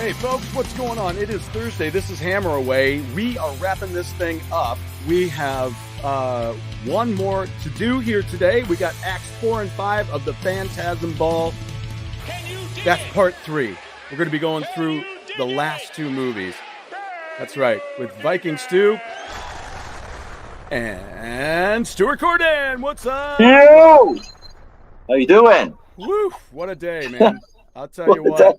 Hey folks, what's going on? It is Thursday. This is Hammer Away. We are wrapping this thing up. We have one more to do here today. We got Acts 4 and 5 of the Phantasm Ball. That's part 3. We're going to be going through the last 2 movies. That's right, with Viking Stew and Stuart Corden. What's up? Yo! How you doing? Woo! What a day, man. I'll tell you what.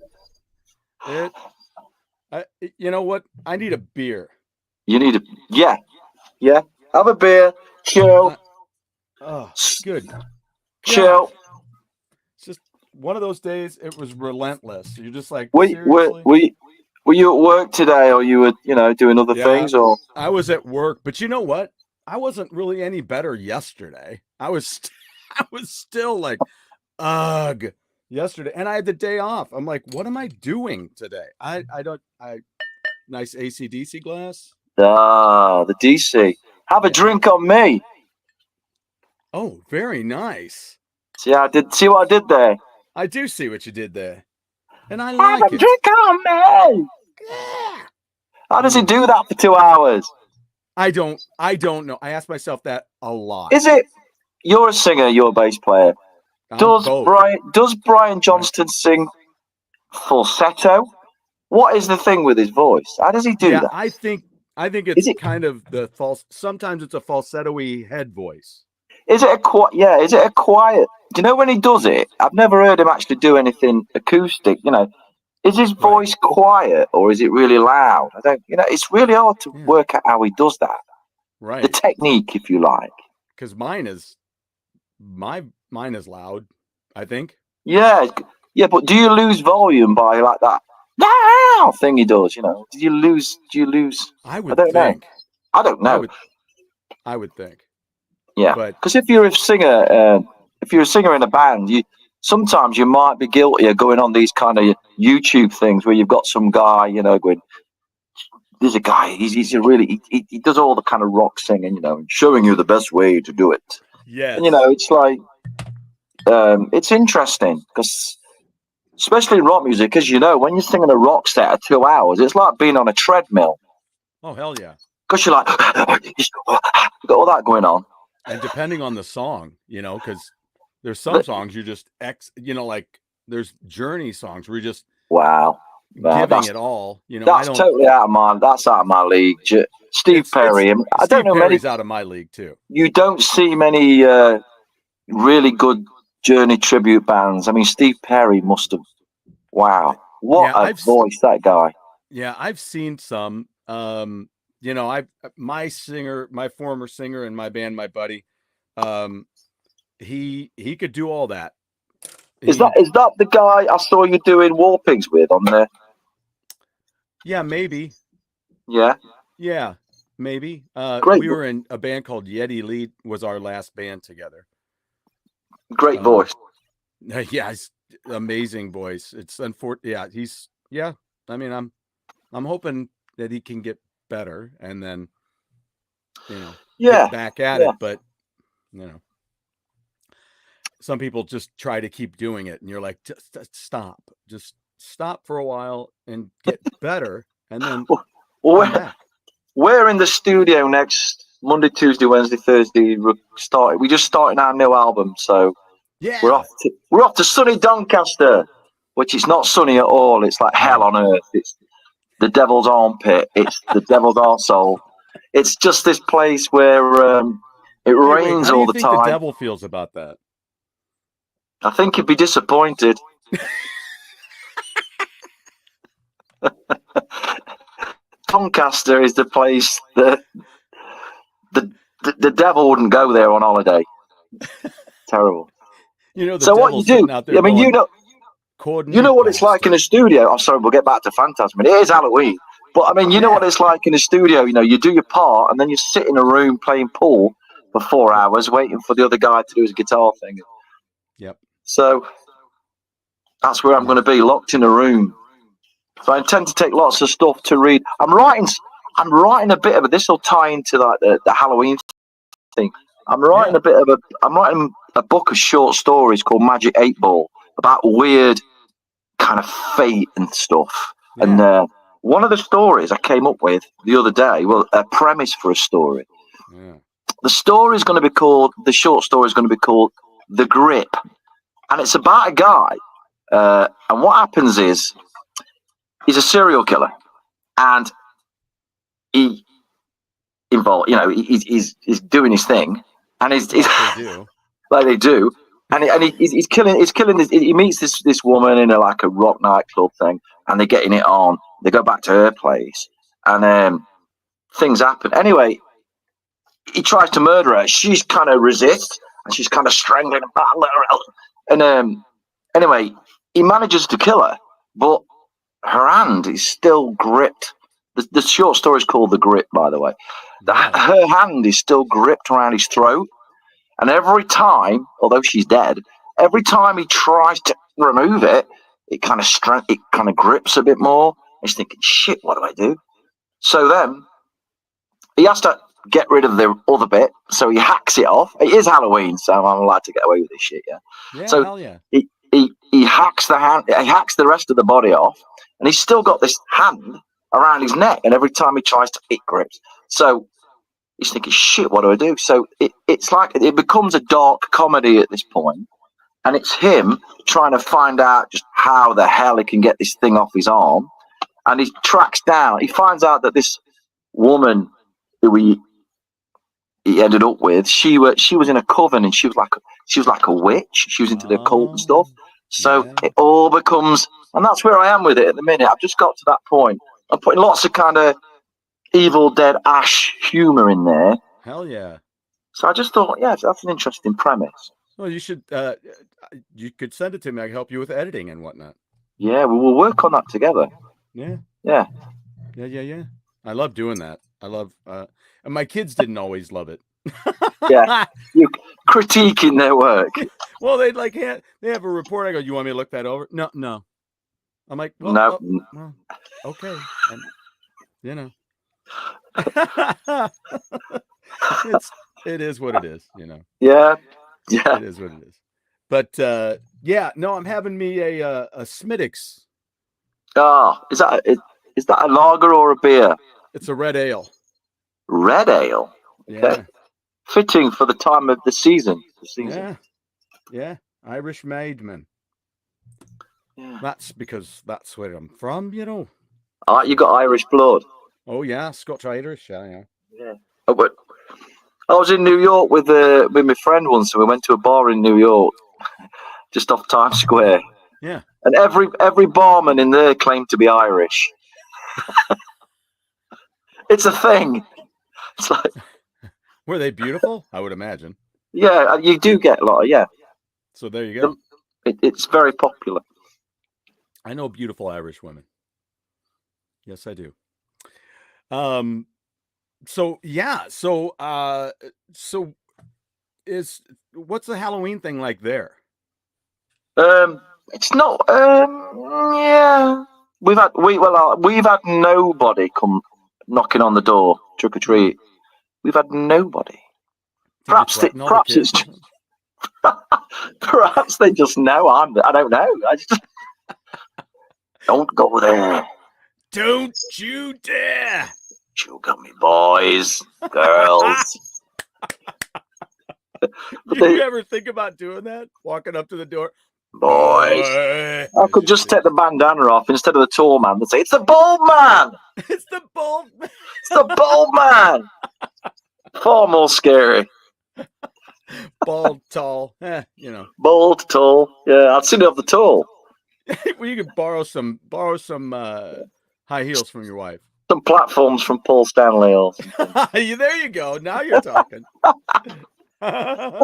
You know what? I need a beer. You need a yeah. Have a beer. Chill. Good. Chill. God. It's just one of those days. It was relentless. You're just like, Were you at work today, or you were doing other things? Or I was at work, but you know what? I wasn't really any better yesterday. I was still like, ugh. Yesterday, and I had the day off. I'm like, what am I doing today? Nice AC/DC glass. The DC. Have a drink on me. Oh, very nice. See what I did there? I do see what you did there, and I Have like a it. drink on me. Yeah. How does he do that for 2 hours? I don't know. I ask myself that a lot. Is it? You're a singer. You're a bass player. Does Brian Johnston sing falsetto? What is the thing with his voice? How does he do that? I think it's kind of the false. Sometimes it's a falsetto-y head voice. Is it a quiet? Do you know when he does it? I've never heard him actually do anything acoustic. Is his voice quiet or is it really loud? I don't. It's really hard to work out how he does that. Right. The technique, if you like. Because mine is loud, I think. Yeah, but do you lose volume by like that thing he does? Do you lose? I don't know. I don't know. I would think. Yeah, because if you're a singer, in a band, sometimes you might be guilty of going on these kind of YouTube things where you've got some guy, going. There's a guy. He's a really he does all the kind of rock singing, showing you the best way to do it. Yeah. It's like. It's interesting because, especially in rock music, because when you're singing a rock set of 2 hours, it's like being on a treadmill. Oh hell yeah! Because you're like, you got all that going on. And depending on the song, because there's some songs you just like there's Journey songs where you're just giving it all. That's totally out of my league. Steve Perry. I don't know Perry's many. Out of my league too. You don't see many really good Journey tribute bands. I mean, Steve Perry must have. Wow, what a voice that guy. Yeah, I've seen some. My former singer in my band, my buddy, he could do all that. Is that the guy I saw you doing warpings with on there? Yeah, maybe. Yeah, maybe. Great. We were in a band called Yeti Lead. Was our last band together. Great voice. Yeah, he's amazing voice. It's unfortunate. Yeah, I mean, I'm hoping that he can get better and then, get back at it. But some people just try to keep doing it, and you're like, just stop for a while and get better, and then we're in the studio next Monday, Tuesday, Wednesday, Thursday. We just started our new album, so we're off to sunny Doncaster, which is not sunny at all. It's like hell on earth. It's the devil's armpit. It's the devil's arsehole. It's just this place where it rains all the time. How do you think the devil feels about that? I think he'd be disappointed. Doncaster is the place that the devil wouldn't go there on holiday. Terrible. So what you do? I mean, you know what it's like in a studio. I'm sorry, we'll get back to Phantasm. It is Halloween, but I mean, you know what it's like in a studio. You do your part, and then you sit in a room playing pool for 4 hours, waiting for the other guy to do his guitar thing. Yep. So that's where I'm going to be, locked in a room. So I intend to take lots of stuff to read. I'm writing a bit of it. This will tie into like the Halloween thing. I'm writing a book of short stories called Magic 8 Ball about weird kind of fate and stuff. And one of the stories I came up with the other day, well, a premise for a story. Yeah. The short story is going to be called The Grip. And it's about a guy. And what happens is, he's a serial killer. And he's doing his thing. And he's like they do. Like they do. And he's killing this. He meets this woman in a rock nightclub thing, and they're getting it on. They go back to her place, and things happen. Anyway, he tries to murder her. She's kind of resists, and she's kind of strangling and battling her. And anyway, he manages to kill her, but her hand is still gripped. The short story is called The Grip, by the way. Her hand is still gripped around his throat. And every time, although she's dead, every time he tries to remove it, it kind of grips a bit more. He's thinking, shit, what do I do? So then he has to get rid of the other bit, so he hacks it off. It is Halloween, so I'm allowed to get away with this shit, yeah. So hell yeah. He hacks the hand, he hacks the rest of the body off, and he's still got this hand around his neck, and every time he tries to, it grips. So he's thinking, shit, what do I do? So it's like it becomes a dark comedy at this point, and it's him trying to find out just how the hell he can get this thing off his arm. And he tracks down. He finds out that this woman who he ended up with, she was in a coven, and she was like a witch. She was into the occult and stuff. So it all becomes, and that's where I am with it at the minute. I've just got to that point. I'm putting lots of kind of Evil Dead Ash humor in there. Hell yeah. So I just thought, yeah, that's an interesting premise. Well, you should you could send it to me. I can help you with editing and whatnot. Yeah, we'll work on that together. Yeah. I love doing that. I love and my kids didn't always love it. Yeah. You critiquing their work. Well, they have a report. I go, you want me to look that over? No. I'm like, well, no. Well, okay. And it is what it is, Yeah. It is what it is. But I'm having me a Smittix. Oh, is that a lager or a beer? It's a red ale. Red ale. Okay. Yeah. Fitting for the time of the season. Yeah. Irish made, man. Yeah. That's because that's where I'm from, Ah, you got Irish blood. Oh yeah, Scotch Irish. Yeah. I was in New York with my friend once, and we went to a bar in New York, just off Times Square. Yeah. And every barman in there claimed to be Irish. It's a thing. It's like, were they beautiful? I would imagine. Yeah, you do get a lot of So there you go. It's very popular. I know beautiful Irish women. Yes, I do. So what's the Halloween thing like there? It's not. Yeah, we've had nobody come knocking on the door trick or treat. We've had nobody. Perhaps they just know I don't know. I just don't go there. Don't you dare! You got me, boys, girls. You ever think about doing that? Walking up to the door, boys. I could just take the bandana off instead of the tall man and say, "It's the bald man." It's the bald man. It's the bald man. Far more scary. Bald, tall, Bald, tall. Yeah, I'd seen it off the tall. Well, you could borrow some high heels from your wife. Some platforms from Paul Stanley or something. There you go. Now you're talking. I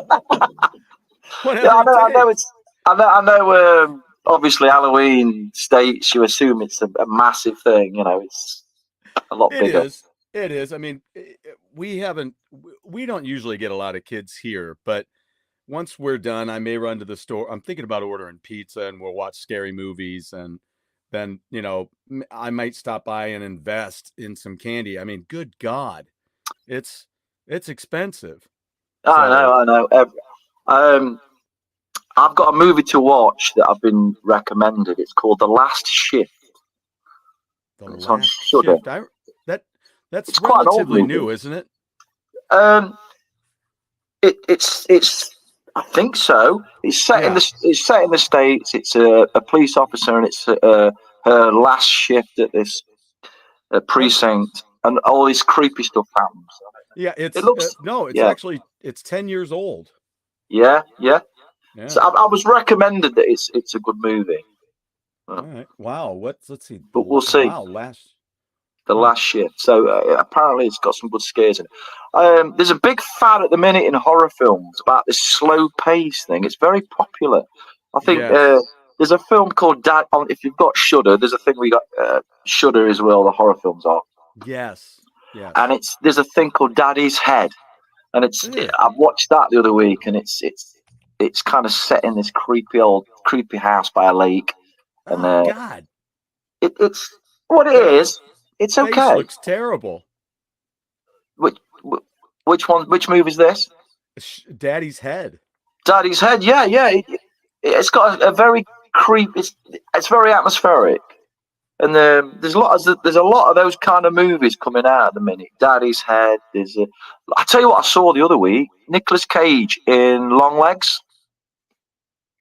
know. Obviously, Halloween States, you assume it's a massive thing. It's a lot bigger. It is. I mean, we don't usually get a lot of kids here, but once we're done, I may run to the store. I'm thinking about ordering pizza, and we'll watch scary movies, and then I might stop by and invest in some candy. I mean, good God, it's expensive. I know. I've got a movie to watch that I've been recommended. It's called The Last Shift. It's on Last Shudder. Shift. That's it's quite an old relatively movie. new, isn't it? It's I think so. It's set in the States. It's a police officer, and it's her last shift at this precinct, and all this creepy stuff happens. Yeah, it looks actually it's 10 years old. Yeah. Yeah. So I was recommended that it's a good movie. All right. Wow. Let's see. But we'll see. Wow. Last Shift. So apparently it's got some good scares in it. There's a big fad at the minute in horror films about this slow pace thing. It's very popular. I think there's a film called Dad. If you've got Shudder, there's a thing we got Shudder as well. The horror films are. Yes. And there's a thing called Daddy's Head, and I've watched that the other week, and it's kind of set in this creepy house by a lake. And God. It's what it is. It's okay. Face looks terrible. Which one? Which movie is this? Daddy's Head. Daddy's Head. Yeah. It's got a very creepy. It's very atmospheric, and there's a lot of those kind of movies coming out at the minute. Daddy's Head. I tell you what, I saw the other week. Nicolas Cage in Long Legs.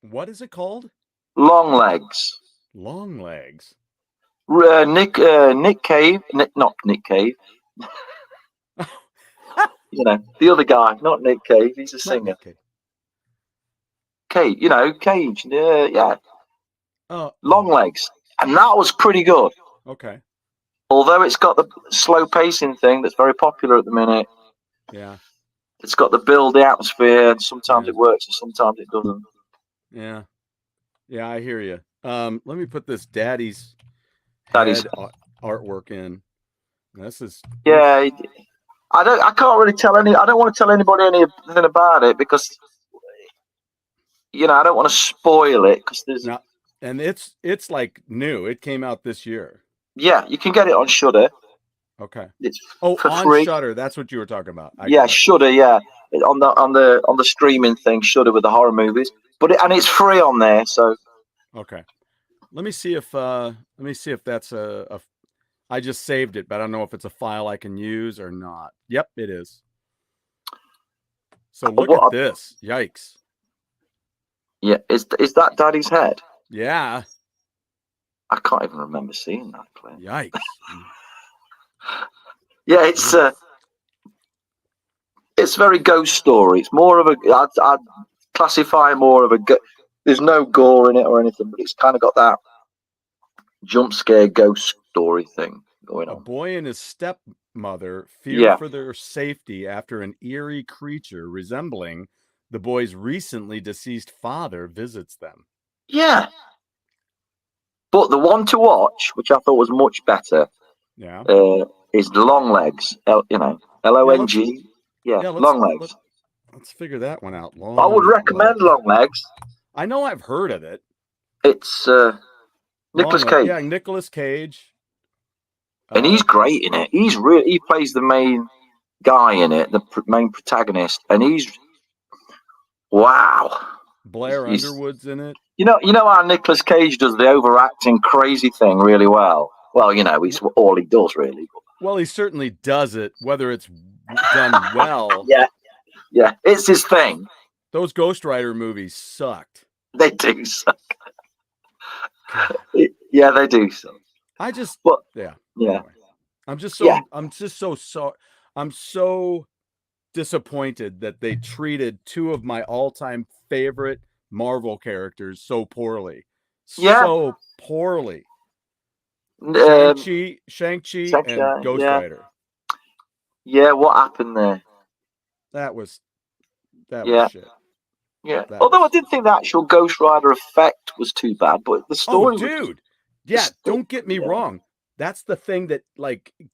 What is it called? Long Legs. Long Legs. Nick Cave, not Nick Cave. The other guy, not Nick Cave. He's a singer. Cage, Cage. Yeah. Long Legs, and that was pretty good. Okay. Although it's got the slow pacing thing that's very popular at the minute. Yeah. It's got the atmosphere, and sometimes it works, and sometimes it doesn't. Yeah. Yeah, I hear you. Let me put this Daddy's Head artwork in. This is I can't really tell I don't want to tell anybody anything about it because I don't want to spoil it because there's and it's like new. It came out this year. Yeah, you can get it on Shudder. Okay. It's on free. Shudder. That's what you were talking about. Shudder. Yeah, on the streaming thing, Shudder with the horror movies. And it's free on there. So. Okay. Let me see if that's I just saved it, but I don't know if it's a file I can use or not. Yep, it is. So look at this. Yikes. Yeah, is that Daddy's Head? Yeah. I can't even remember seeing that clip. Yikes. Yeah, it's very ghost story. It's more of I'd classify more of a there's no gore in it or anything, but it's kind of got that jump scare ghost story thing going on. A boy and his stepmother fear for their safety after an eerie creature resembling the boy's recently deceased father visits them. Yeah. But the one to watch, which I thought was much better, is Long Legs. Long. Long Legs. Let's figure that one out. I would recommend Long Legs. I know I've heard of it. It's Nicolas Cage. Yeah, Nicolas Cage. And he's great in it. He plays the main guy in it, the main protagonist, and he's wow. Blair Underwood's in it. You know how Nicolas Cage does the overacting crazy thing really well. Well, he's all he does really. Well, he certainly does it, whether it's done well. Yeah, it's his thing. Those Ghost Rider movies sucked. They do suck. Yeah, they do suck. Anyway. I'm so disappointed that they treated two of my all-time favorite Marvel characters so poorly. So poorly. Shang-Chi and Ghost Rider. Yeah, what happened there? That was shit. Yeah. Although I didn't think the actual Ghost Rider effect was too bad, but the story. Oh, dude. Yeah, don't get me wrong. That's the thing that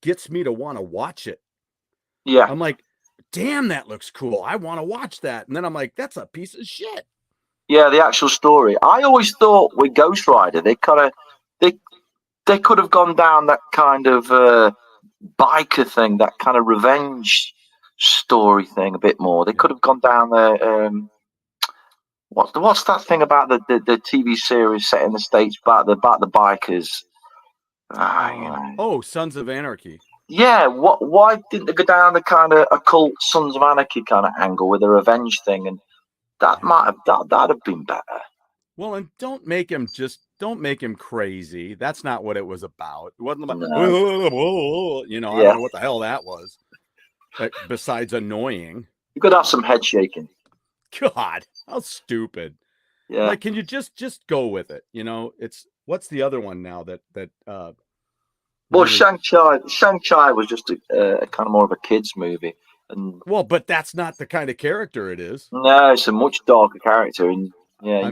gets me to want to watch it. Yeah. I'm like, damn, that looks cool. I want to watch that. And then I'm like, that's a piece of shit. Yeah, the actual story. I always thought with Ghost Rider, they could have gone down that kind of biker thing, that kind of revenge story thing a bit more. They could have gone down there. What's that thing about the TV series set in the States about the bikers? Sons of Anarchy. Yeah, why didn't they go down the kind of occult Sons of Anarchy kind of angle with a revenge thing? And that'd have been better. Well, and don't make him crazy. That's not what it was about. It wasn't about, I don't know what the hell that was. Besides annoying. You could have some head shaking. God, how stupid. Yeah. Like, can you just go with it? What's the other one now that well, really... Shang-Chi was just a kind of more of a kids movie. And but that's not the kind of character it is. No, it's a much darker character. And yeah,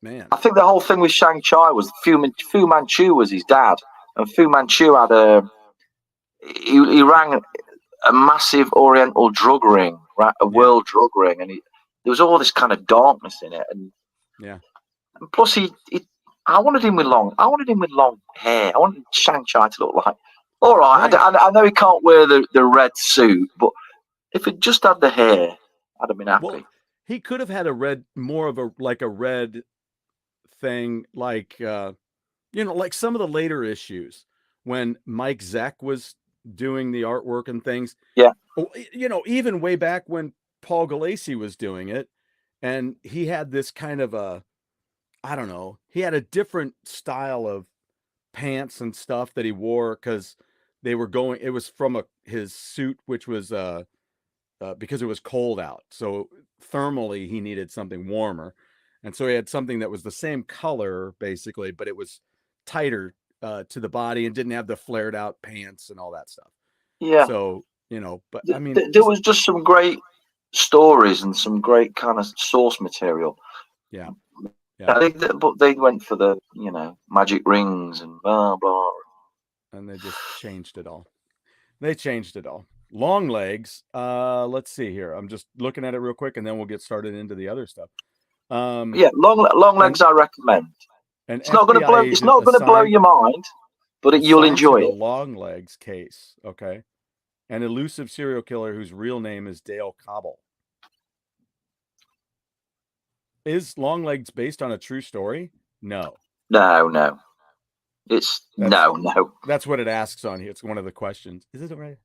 man, I think the whole thing with Shang-Chi was Fu Manchu was his dad, and Fu Manchu had he ran a massive Oriental drug ring, right? A world drug ring, and there was all this kind of darkness in it, and plus I wanted him with long hair. I wanted Shang-Chi to look like, all right. I know he can't wear the red suit, but if it just had the hair, I'd have been happy. Well, he could have had a red thing, like like some of the later issues when Mike Zeck was doing the artwork and things. Yeah. Even way back when Paul Galassi was doing it, and he had this kind of he had a different style of pants and stuff that he wore because it was from his suit, which was because it was cold out. So thermally he needed something warmer. And so he had something that was the same color basically, but it was tighter to the body and didn't have the flared out pants and all that stuff. Yeah. So, but I mean, there was just some great stories and some great kind of source material. Yeah. But they went for the, magic rings and blah, blah. And they just changed it all. Long legs. Let's see here. I'm just looking at it real quick and then we'll get started into the other stuff. Long legs I recommend. And it's not going to blow your mind, but you'll enjoy it. Long legs case, okay. An elusive serial killer whose real name is Dale Cobble. Is Long Legs based on a true story? No. It's no. That's what it asks on here. It's one of the questions. Is it right?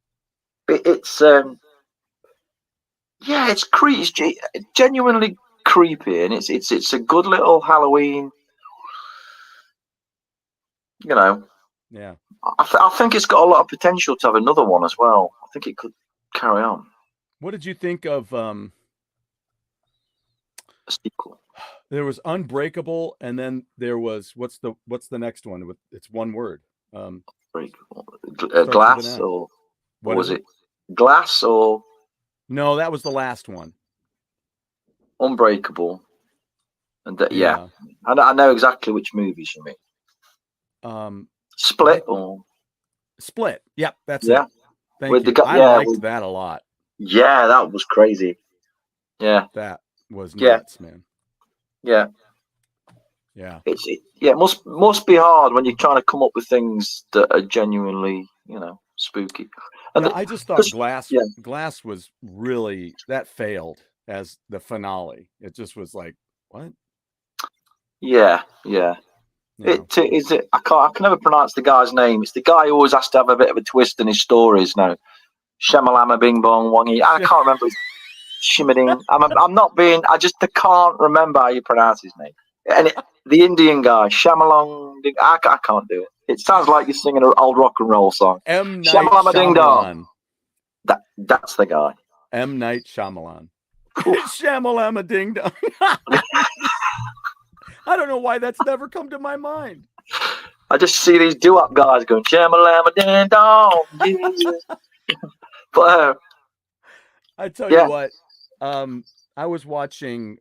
It's it's creepy. It's genuinely creepy, and it's a good little Halloween. Yeah. I think it's got a lot of potential to have another one as well. I think it could carry on. What did you think of a sequel? There was Unbreakable, and then there was what's the next one? It's one word. Glass, or what was it? Glass, or no? That was the last one. Unbreakable, and I know exactly which movies you mean. Split. Yep, that's it. Thank you. I liked that a lot. Yeah, that was crazy. Yeah, that was nuts, man. Yeah. It must be hard when you're trying to come up with things that are genuinely, spooky. And I just thought Glass was really, that failed as the finale. It just was like, what? Yeah. I can never pronounce the guy's name. It's the guy who always has to have a bit of a twist in his stories now. Shamalama Bing Bong Wangi. I can't remember his Shimmering. I can't remember how you pronounce his name. And the Indian guy, Shamalong. I can't do it. It sounds like you're singing an old rock and roll song. M. Night Shyamalan. That's the guy. M. Night Shyamalan. Shamalama Ding Dong. I don't know why that's never come to my mind. I just see these doo-wop guys going Shamalama Ding Dong. But I tell you what, I was watching.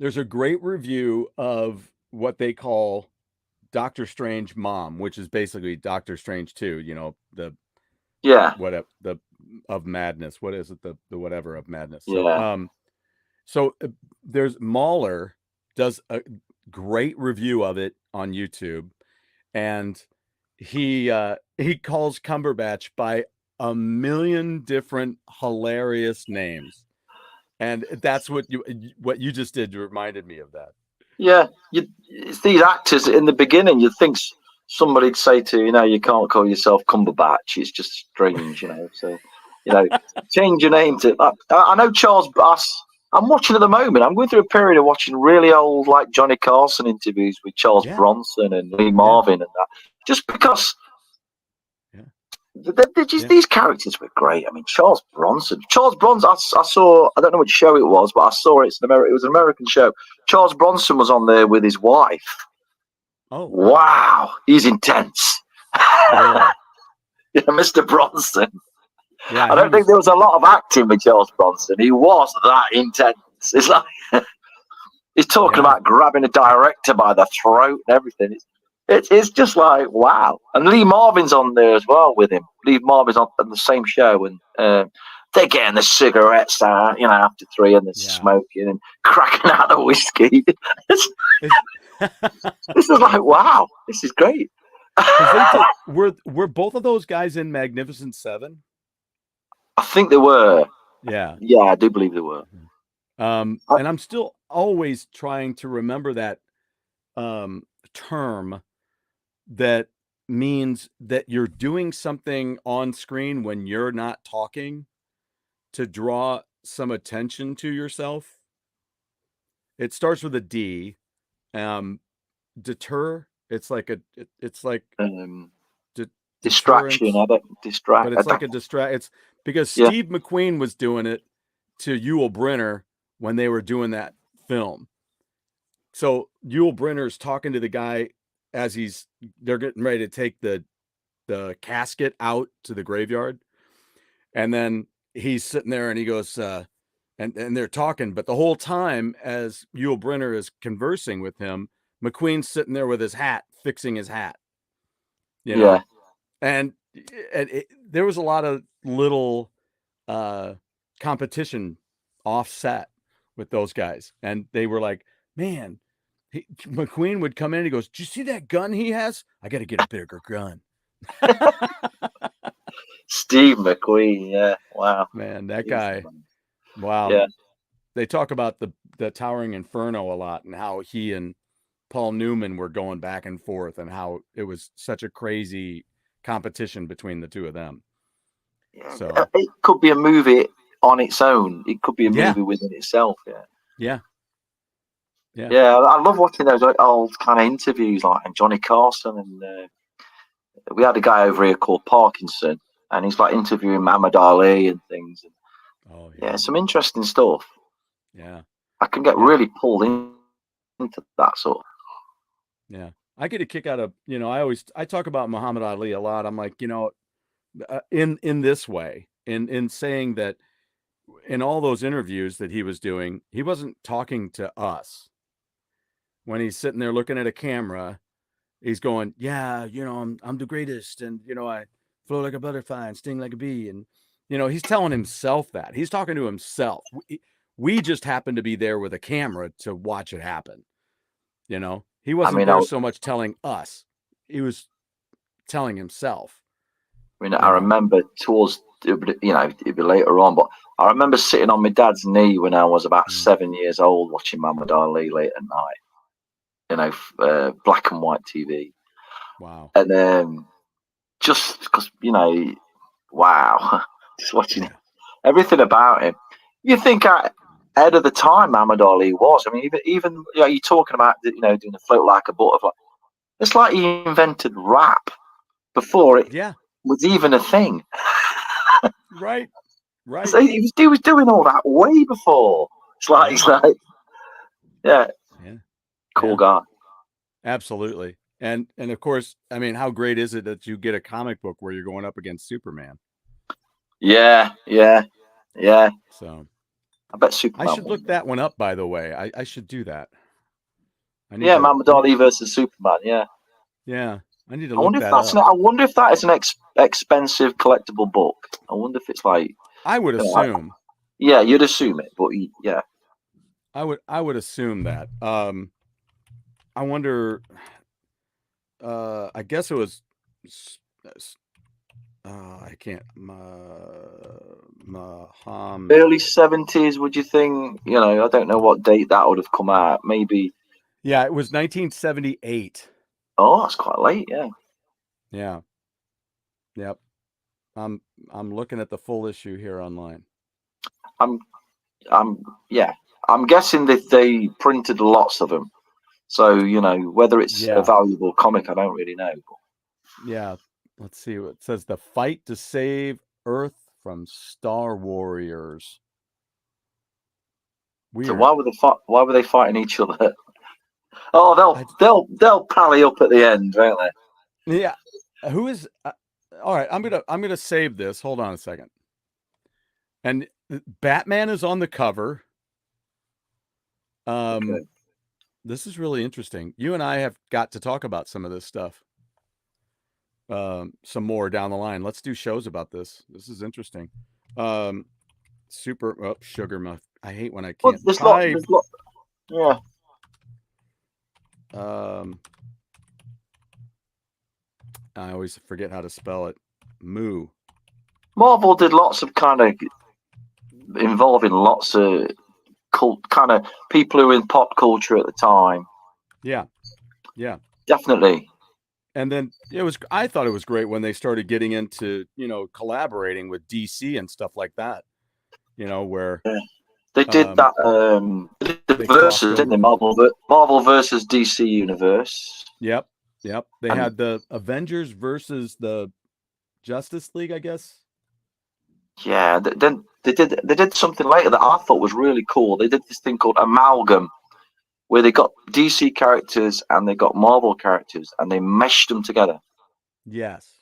There's a great review of what they call Doctor Strange Mom, which is basically Doctor Strange 2. Of madness. What is it? The whatever of madness. So there's Mahler does a great review of it on YouTube, and he calls Cumberbatch by a million different hilarious names, and that's what you just did reminded me of that. Yeah, it's these actors in the beginning. You'd think somebody'd say to you know, you can't call yourself Cumberbatch. It's just strange, you know. So, you know, change your name to. I know Charles. I'm watching at the moment. I'm going through a period of watching really old, like Johnny Carson interviews with Charles Bronson and Lee Marvin and that, just because. These characters were great. I mean, Charles Bronson. I saw. I don't know which show it was, but I saw it. It was an American show. Charles Bronson was on there with his wife. Oh, wow, he's intense. Really? Yeah, Mr. Bronson. Yeah, I don't think there was a lot of acting with Charles Bronson. He was that intense. It's like he's talking about grabbing a director by the throat and everything. It's just like, wow. And Lee Marvin's on there as well with him. Lee Marvin's on the same show, and they're getting the cigarettes out, you know, after 3, and they're smoking and cracking out the whiskey. This is like, wow, this is great. Were both of those guys in Magnificent Seven? I think they were. Yeah. Yeah, I do believe they were. And I'm still always trying to remember that term that means that you're doing something on screen when you're not talking to draw some attention to yourself. It starts with a D. Deter. It's like distraction. But it's like a distract. It's because Steve McQueen was doing it to Yul Brynner when they were doing that film. So Yul Brynner's talking to the guy as they're getting ready to take the casket out to the graveyard. And then he's sitting there and he goes, and they're talking, but the whole time as Yul Brynner is conversing with him, McQueen's sitting there with his hat, fixing his hat, you know? And there was a lot of little competition offset with those guys. And they were like, man, McQueen would come in and he goes, "Do you see that gun he has? I got to get a bigger gun." Steve McQueen, yeah, wow, man, that guy, wow. Yeah, they talk about the Towering Inferno a lot and how he and Paul Newman were going back and forth and how it was such a crazy competition between the two of them. So it could be a movie on its own. It could be a movie within itself. Yeah. I love watching those old kind of interviews like Johnny Carson, and we had a guy over here called Parkinson, and he's like interviewing Muhammad Ali and things. And, some interesting stuff. Yeah, I can get really pulled into that sort of. Yeah, I get a kick out of, you know, I talk about Muhammad Ali a lot. I'm like, you know, in this way, in saying that in all those interviews that he was doing, he wasn't talking to us. When he's sitting there looking at a camera, he's going, yeah, you know, I'm the greatest, and you know, I flow like a butterfly and sting like a bee, and you know, he's telling himself that. He's talking to himself. We just happened to be there with a camera to watch it happen. You know, he wasn't there so much telling us. He was telling himself. I mean, I remember towards, you know, it'd be later on, but I remember sitting on my dad's knee when I was about 7 years old watching Muhammad Ali late at night. You know, black and white TV. Wow. And just because, you know, wow, just watching everything about him. You think ahead of the time Muhammad Ali was. I mean, even you know, you're talking about, you know, doing a float like a butterfly. It's like he invented rap before it was even a thing. Right. So he was doing all that way before. It's like, cool guy. Absolutely. And of course, I mean, how great is it that you get a comic book where you're going up against Superman? Yeah. So I bet Superman. I should look that one up, by the way. I should do that. Muhammad Ali versus Superman. Yeah. I need to look that up. I wonder if that is an expensive collectible book. I wonder if it's like. I would assume. You'd assume it, but yeah. I would assume that. I wonder. I guess it was. I can't. Early 70s. Would you think? You know, I don't know what date that would have come out. Maybe Yeah, it was 1978. Oh, that's quite late. Yeah. Yeah. Yep. I'm looking at the full issue here online. I'm yeah. I'm guessing that they printed lots of them. So, you know, whether it's a valuable comic, I don't really know. Yeah. Let's see what it says. The fight to save Earth from Star Warriors. Weird. So why were they fighting each other? Oh, they'll pally up at the end, won't they? Yeah. Who is all right, I'm going to save this. Hold on a second. And Batman is on the cover. Okay. This is really interesting. You and I have got to talk about some of this stuff. Some more down the line. Let's do shows about this. This is interesting. Super sugar muff. I hate when I can't type. Yeah. I always forget how to spell it. Moo. Marvel did lots of kind of involving lots of kind of people who were in pop culture at the time. Yeah. Yeah. Definitely. And then I thought it was great when they started getting into, collaborating with DC and stuff like that. Where they did that the versus, didn't they? Marvel versus DC Universe. Yep. They had the Avengers versus the Justice League, I guess. Yeah, then they did something later that I thought was really cool. They did this thing called Amalgam, where they got DC characters and they got Marvel characters and they meshed them together. Yes.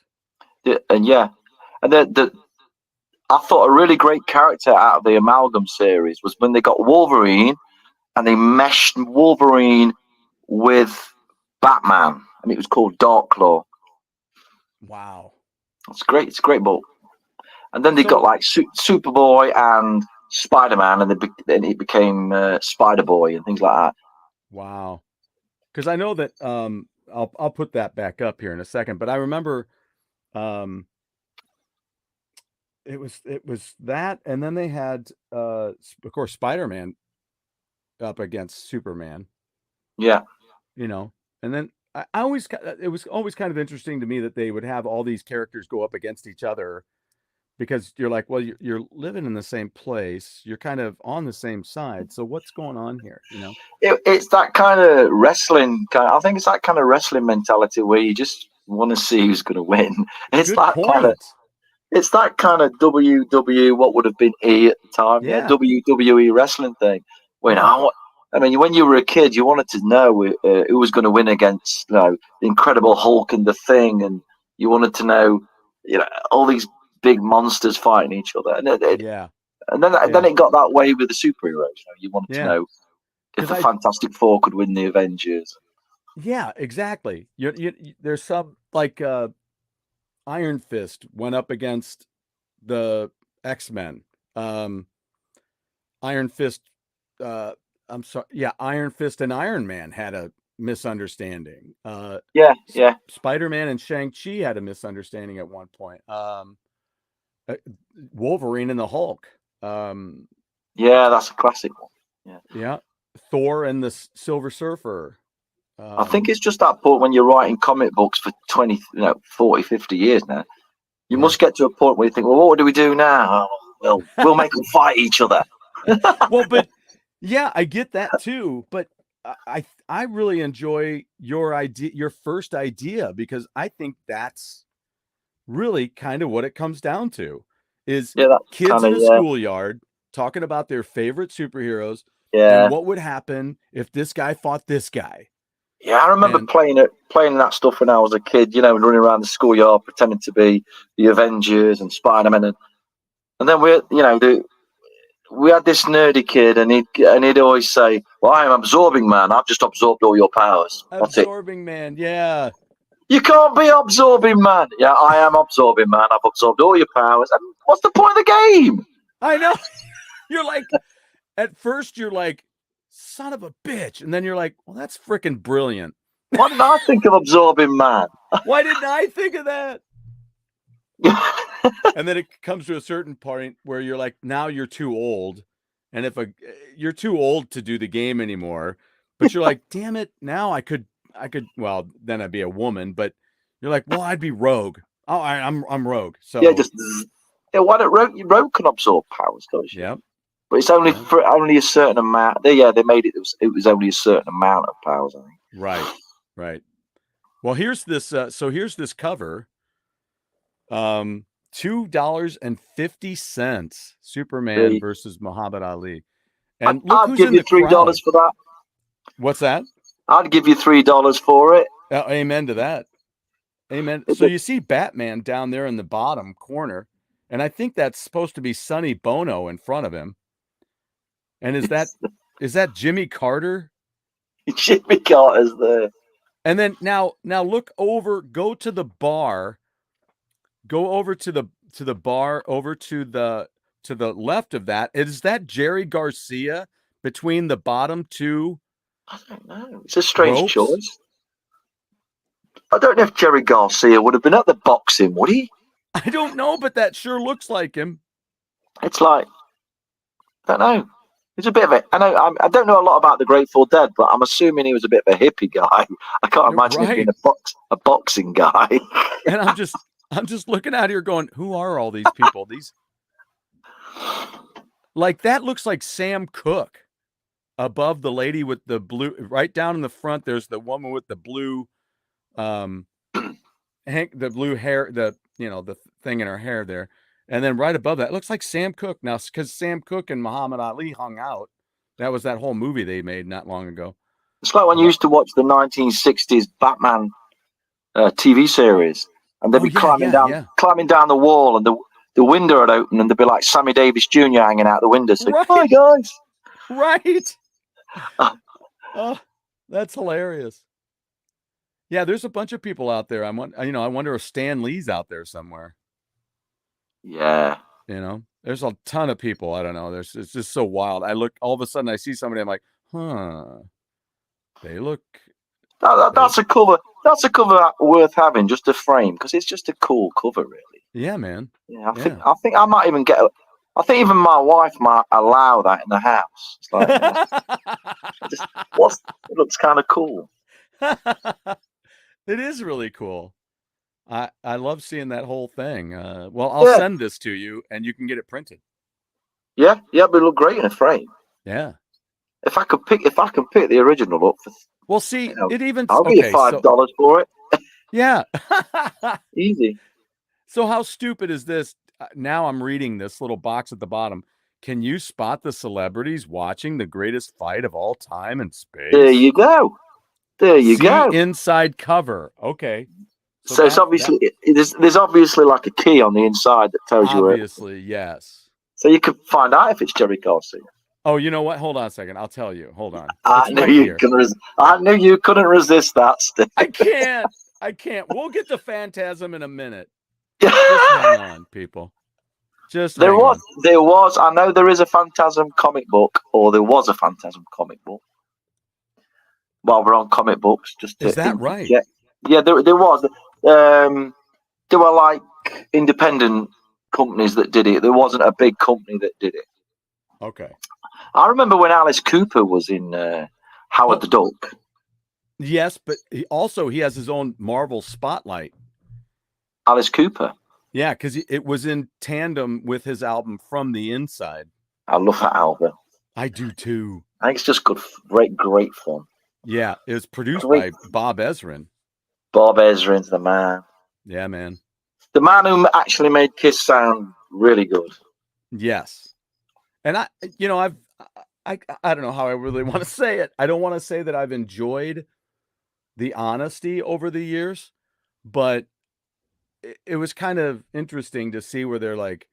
I thought a really great character out of the Amalgam series was when they got Wolverine and they meshed Wolverine with Batman, and it was called Darkclaw. Wow. It's great. It's a great book. And then they got like Superboy and Spider-Man, and then it became Spider-Boy and things like that. Wow. Because I know that I'll put that back up here in a second, but I remember it was that, and then they had of course Spider-Man up against Superman. Yeah. And then it was always kind of interesting to me that they would have all these characters go up against each other, because you're like, well, you're living in the same place, you're kind of on the same side, so what's going on here? It's that kind of wrestling I think it's that kind of wrestling mentality where you just want to see who's going to win. It's it's that kind of what would have been E at the time, WWE wrestling thing. When you were a kid, you wanted to know who was going to win against, the Incredible Hulk and the Thing, and you wanted to know, all these big monsters fighting each other. And then it got that way with the superheroes. You wanted to know if the Fantastic Four could win the Avengers. Yeah, exactly. There's some like Iron Fist went up against the X-Men. Iron Fist. I'm sorry. Yeah, Iron Fist and Iron Man had a misunderstanding. Spider-Man and Shang-Chi had a misunderstanding at one point. Wolverine and the Hulk. That's a classic one. Yeah. Thor and the Silver Surfer. I think it's just that point when you're writing comic books for 20, 40, 50 years now. You must get to a point where you think, well, what do we do now? Well, we'll make them fight each other. Well, but yeah, I get that too. But I really enjoy your first idea, because I think that's really kind of what it comes down to, is kids in a schoolyard talking about their favorite superheroes and what would happen if this guy fought this guy. Yeah, I remember playing that stuff when I was a kid, running around the schoolyard pretending to be the Avengers and Spider-Man. And then we had this nerdy kid, and he'd always say, well, I'm Absorbing Man. I've just absorbed all your powers. Absorbing Man, yeah. You can't be Absorbing Man. Yeah, I am Absorbing Man. I've absorbed all your powers. And what's the point of the game? I know. You're like, at first you're like, son of a bitch. And then you're like, well, that's freaking brilliant. Why didn't I think of Absorbing Man? Why didn't I think of that? And then it comes to a certain point where you're like, now you're too old. And you're too old to do the game anymore. but you're like, damn it, now I could, well, then I'd be a woman, but you're like, well, I'd be rogue. Oh, I'm rogue. So yeah, just yeah. Why don't rogue can absorb powers, don't you? Yeah. But it's only for only a certain amount. They made it. It was only a certain amount of powers, I think. Right. Well, here's this. So here's this cover. $2.50. Superman versus Muhammad Ali. And look I'd who's give in you the $3 crowd. for that. What's that? I'd give you $3 for it. Amen to that. Amen. So you see Batman down there in the bottom corner, and I think that's supposed to be Sonny Bono in front of him. And is that Jimmy Carter? Jimmy Carter's there. And then now look over, go to the bar, go over to the bar, over to the left of that. Is that Jerry Garcia between the bottom two? I don't know. It's a strange choice. I don't know if Jerry Garcia would have been at the boxing, would he? I don't know, but that sure looks like him. It's like, I don't know. He's a bit of a. I don't know a lot about the Grateful Dead, but I'm assuming he was a bit of a hippie guy. I can't imagine him being a boxing guy. And I'm just looking out here going, who are all these people? These, like, that looks like Sam Cooke above the lady with the blue, right down in the front. There's the woman with the blue, the blue hair, the thing in her hair there. And then right above that, it looks like Sam Cooke. Now, because Sam Cooke and Muhammad Ali hung out. That was that whole movie they made not long ago. It's like when you used to watch the 1960s Batman TV series, and they'd be climbing down the wall, and the window would open, and there'd be like Sammy Davis Jr. hanging out the window saying, "Hi guys." Right. Oh, that's hilarious. Yeah, there's a bunch of people out there. I wonder if Stan Lee's out there somewhere. Yeah. There's a ton of people. I don't know. It's just so wild. I look, all of a sudden I see somebody, I'm like, they look. That's a cover. That's a cover worth having, just a frame, because it's just a cool cover, really. Yeah, man. Yeah, I think I might even get. I think even my wife might allow that in the house. It's like, it looks kind of cool. It is really cool. I love seeing that whole thing. Well, I'll send this to you, and you can get it printed. Yeah, but it'll look great in a frame. Yeah. If I can pick the original up for. Well, see, it even. I'll give you $5 for it. Yeah. Easy. So how stupid is this? Now I'm reading this little box at the bottom. Can you spot the celebrities watching the greatest fight of all time in space? There you go. Inside cover. Okay. So it's obviously there's obviously like a key on the inside that tells you. Obviously, yes. So you can find out if it's Jerry Garcia. Oh, you know what? Hold on a second. I'll tell you. Hold on. I knew you couldn't resist that, Steve. I can't. We'll get to Phantasm in a minute. Just hang on, people. There was. I know there is a Phantasm comic book, or there was a Phantasm comic book. While we're on comic books, is that right? Yeah, there was. There were like independent companies that did it. There wasn't a big company that did it. Okay. I remember when Alice Cooper was in Howard the Duck. Yes, but he has his own Marvel Spotlight. Alice Cooper. Yeah, because it was in tandem with his album From the Inside. I love that album. I do too. I think it's just good, great fun. Yeah, it was produced by Bob Ezrin. Bob Ezrin's the man. Yeah, man. The man who actually made Kiss sound really good. Yes. And I don't know how I really want to say it. I don't want to say that I've enjoyed the honesty over the years, but it was kind of interesting to see where they're like,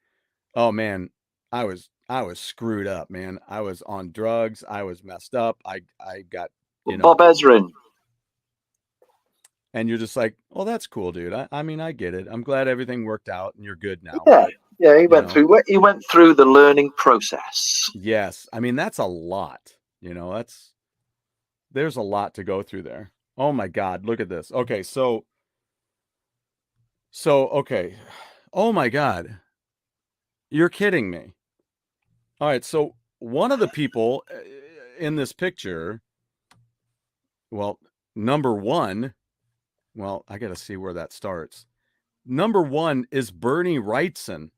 oh man, I was screwed up, man. I was on drugs. I was messed up. I got, Bob Ezrin. And you're just like, well, that's cool, dude. I mean, I get it. I'm glad everything worked out and you're good now. Yeah. Yeah, he went through the learning process. Yes. I mean, that's a lot. There's a lot to go through there. Oh my God, look at this. Okay, so okay. Oh my God. You're kidding me. All right, so one of the people in this picture well, number one, well, I got to see where that starts. Number one is Bernie Wrightson.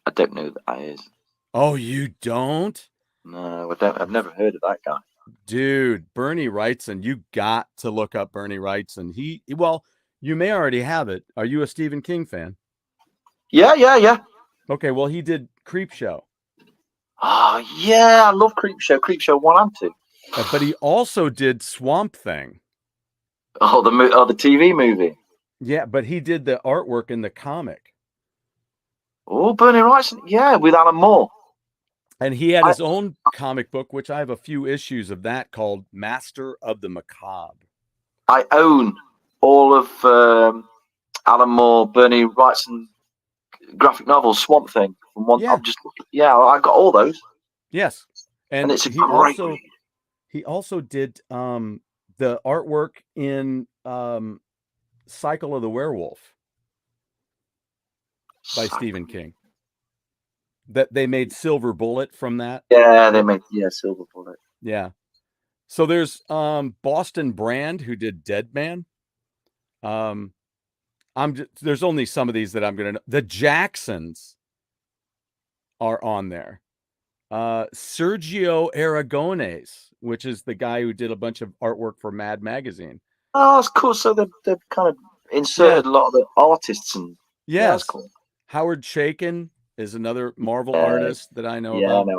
I don't know who that is. Oh, you don't? No, I don't. I've never heard of that guy. Dude, Bernie Wrightson, you got to look up Bernie Wrightson. Well, you may already have it. Are you a Stephen King fan? Yeah. Okay, well, he did Creepshow. Oh, yeah, I love Creepshow 1 and 2. But he also did Swamp Thing. Oh, the TV movie. Yeah, but he did the artwork in the comic. Oh, Bernie Wrightson, yeah, with Alan Moore. And he had his own comic book, which I have a few issues of that, called Master of the Macabre. I own all of Alan Moore, Bernie Wrightson graphic novels, Swamp Thing. From one, Yeah. I got all those. Yes, and it's a great read. He also did the artwork in Cycle of the Werewolf by Stephen King. That they made Silver Bullet from that. Yeah, they made Silver Bullet. Yeah. So there's Boston Brand, who did Dead Man. There's only some of these that I'm gonna know. The Jacksons are on there. Sergio Aragones, which is the guy who did a bunch of artwork for Mad Magazine. Oh, that's cool. So they've kind of inserted a lot of the artists and yeah, that's cool. Howard Chaykin is another Marvel artist that I know about. Yeah,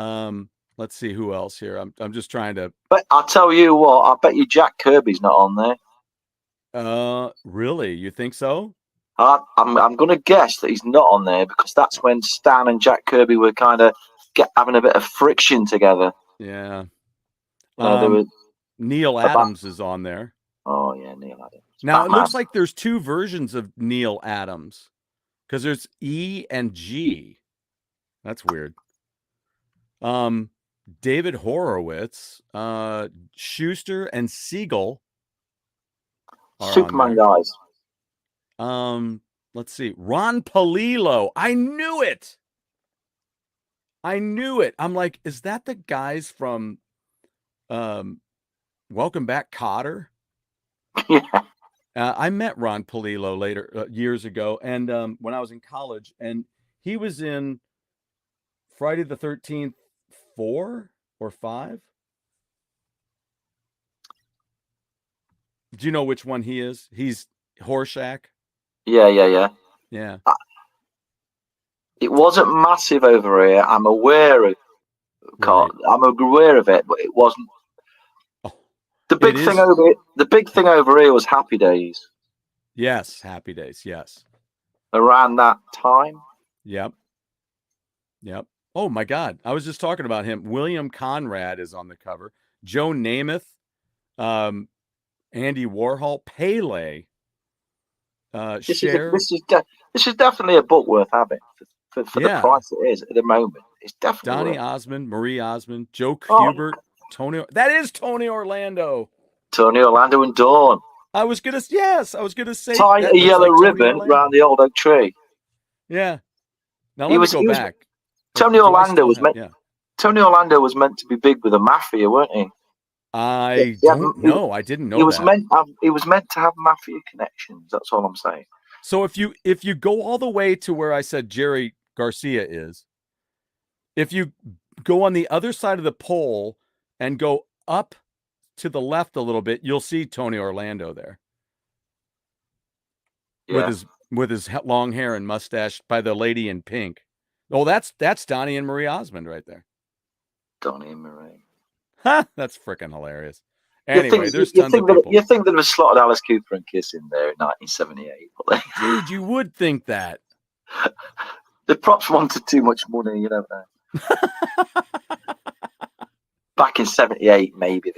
I know. Let's see who else here. I'm just trying to. But I'll tell you what. I bet you Jack Kirby's not on there. Really? You think so? I'm going to guess that he's not on there because that's when Stan and Jack Kirby were kind of having a bit of friction together. Yeah. Neil Adams is on there. Oh yeah, Neil Adams. Now Batman. It looks like there's two versions of Neil Adams, because there's E and G. That's weird. David Horowitz, Schuster, and Siegel. Superman guys. Let's see. Ron Palillo. I knew it. I'm like, is that the guys from Welcome Back, Kotter? Yeah. I met Ron Palillo later years ago, and when I was in college, and he was in Friday the 13th 4 or 5. Do you know which one he is? He's Horshack. Yeah. It wasn't massive over here. I'm aware of. Right. I'm aware of it, but it wasn't. Oh, the big thing over here was Happy Days. Yes, Happy Days. Yes. Around that time. Yep. Oh my God! I was just talking about him. William Conrad is on the cover. Joe Namath, Andy Warhol, Pele. This is definitely a book worth having for the price it is at the moment. It's definitely Donny Osmond, Marie Osmond, Joe Kubert, Tony. That is Tony Orlando. Tony Orlando and Dawn. I was gonna say tie a yellow ribbon around the old oak tree. Yeah. Now let me go back. Tony Orlando was meant to be big with the mafia, weren't he? I don't know. I didn't know he was meant to have mafia connections. That's all I'm saying. So if you go all the way to where I said Jerry Garcia is, if you go on the other side of the pole and go up to the left a little bit, you'll see Tony Orlando there. Yeah. With his long hair and mustache by the lady in pink. Oh, that's Donny and Marie Osmond right there. Donny and Marie. Huh, that's freaking hilarious. Anyway, there's tons of people. You think that have slotted Alice Cooper and Kiss in there in 1978? Dude, you would think that. The props wanted too much money, you don't know. Back in 78, maybe.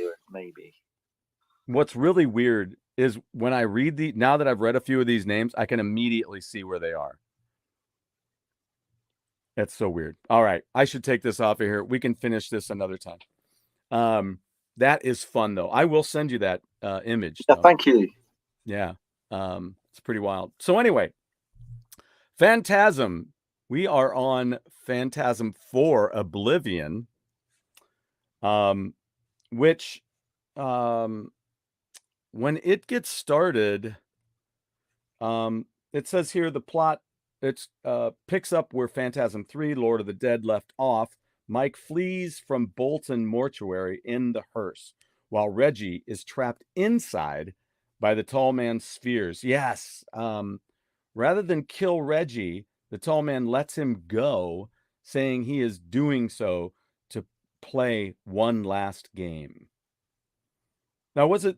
What's really weird is when I read now that I've read a few of these names, I can immediately see where they are. That's so weird. All right. I should take this off of here. We can finish this another time. That is fun, though. I will send you that image. Yeah, thank you. Yeah. It's pretty wild. So anyway, Phantasm. We are on Phantasm 4 Oblivion, which when it gets started, it says here the plot picks up where Phantasm 3, Lord of the Dead, left off. Mike flees from Bolton mortuary in the hearse, while Reggie is trapped inside by the tall man's spheres. Yes. Rather than kill Reggie, the tall man lets him go, saying he is doing so to play one last game. Now, was it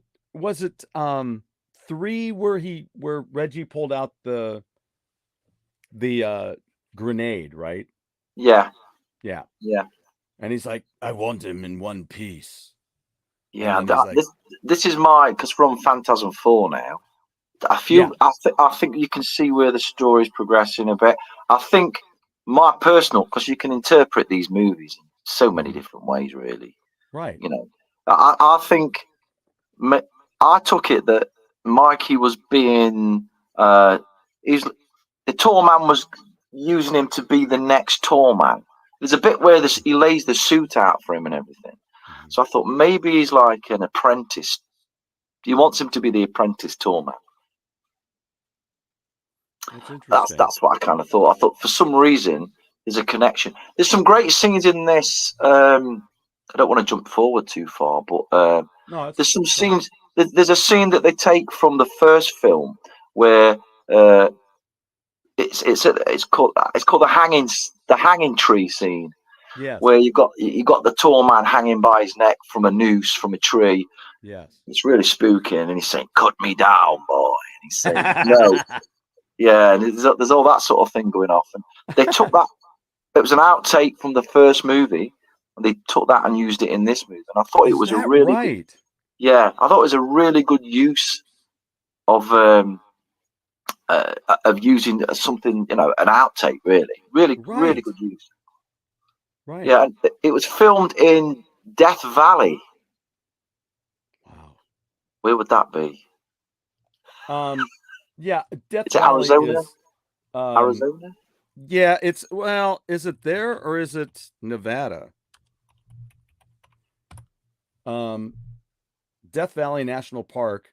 3 where Reggie pulled out the grenade, right? Yeah. Yeah. Yeah. And he's like, I want him in one piece. Yeah, this is because we're on Phantasm 4 now. I think you can see where the story's progressing a bit. I think my personal, because you can interpret these movies in so many different ways, really. Right. You know, I think I took it that Mikey was being the tall man was using him to be the next tall man. There's a bit where he lays the suit out for him and everything. So I thought maybe he's like an apprentice. He wants him to be the apprentice tall man. That's interesting. That's what I kind of thought. I thought for some reason there's a connection. There's some great scenes in this. I don't want to jump forward too far, but there's some scenes. There's a scene that they take from the first film where it's called the hanging tree scene. Yes. Where you got the tall man hanging by his neck from a noose from a tree. Yes. It's really spooky, and he's saying, "Cut me down, boy." And he's saying, "No." Yeah, and there's all that sort of thing going off. And they took that. It was an outtake from the first movie, and they took that and used it in this movie. And I thought it was a really good, I thought it was a really good use of using something, an outtake. Really good use. Right. Yeah, it was filmed in Death Valley. Wow. Where would that be? Yeah, Death Valley Arizona? Is Arizona? Yeah, is it there or is it Nevada? Death Valley National Park.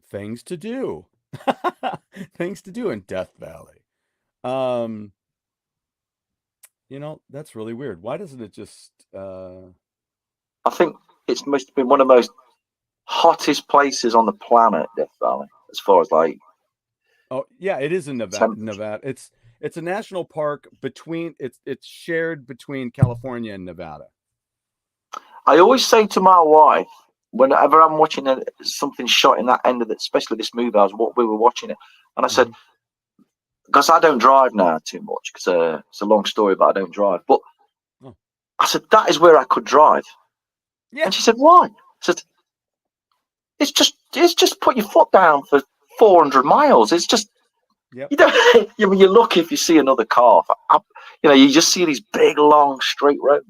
Things to do. Things to do in Death Valley. That's really weird. Why doesn't it just I think it's must have been one of the most hottest places on the planet, Death Valley, as far as like. Oh yeah, it is in Nevada. It's a national park it's shared between California and Nevada. I always say to my wife, whenever I'm watching something shot in that end of it, especially this movie, we were watching it, and I said, because I don't drive now too much, because it's a long story, but I don't drive. But I said, that is where I could drive. Yeah. And she said, why? I said, it's just put your foot down for 400 miles. It's just, you're lucky if you see another car. You just see these big, long, straight roads.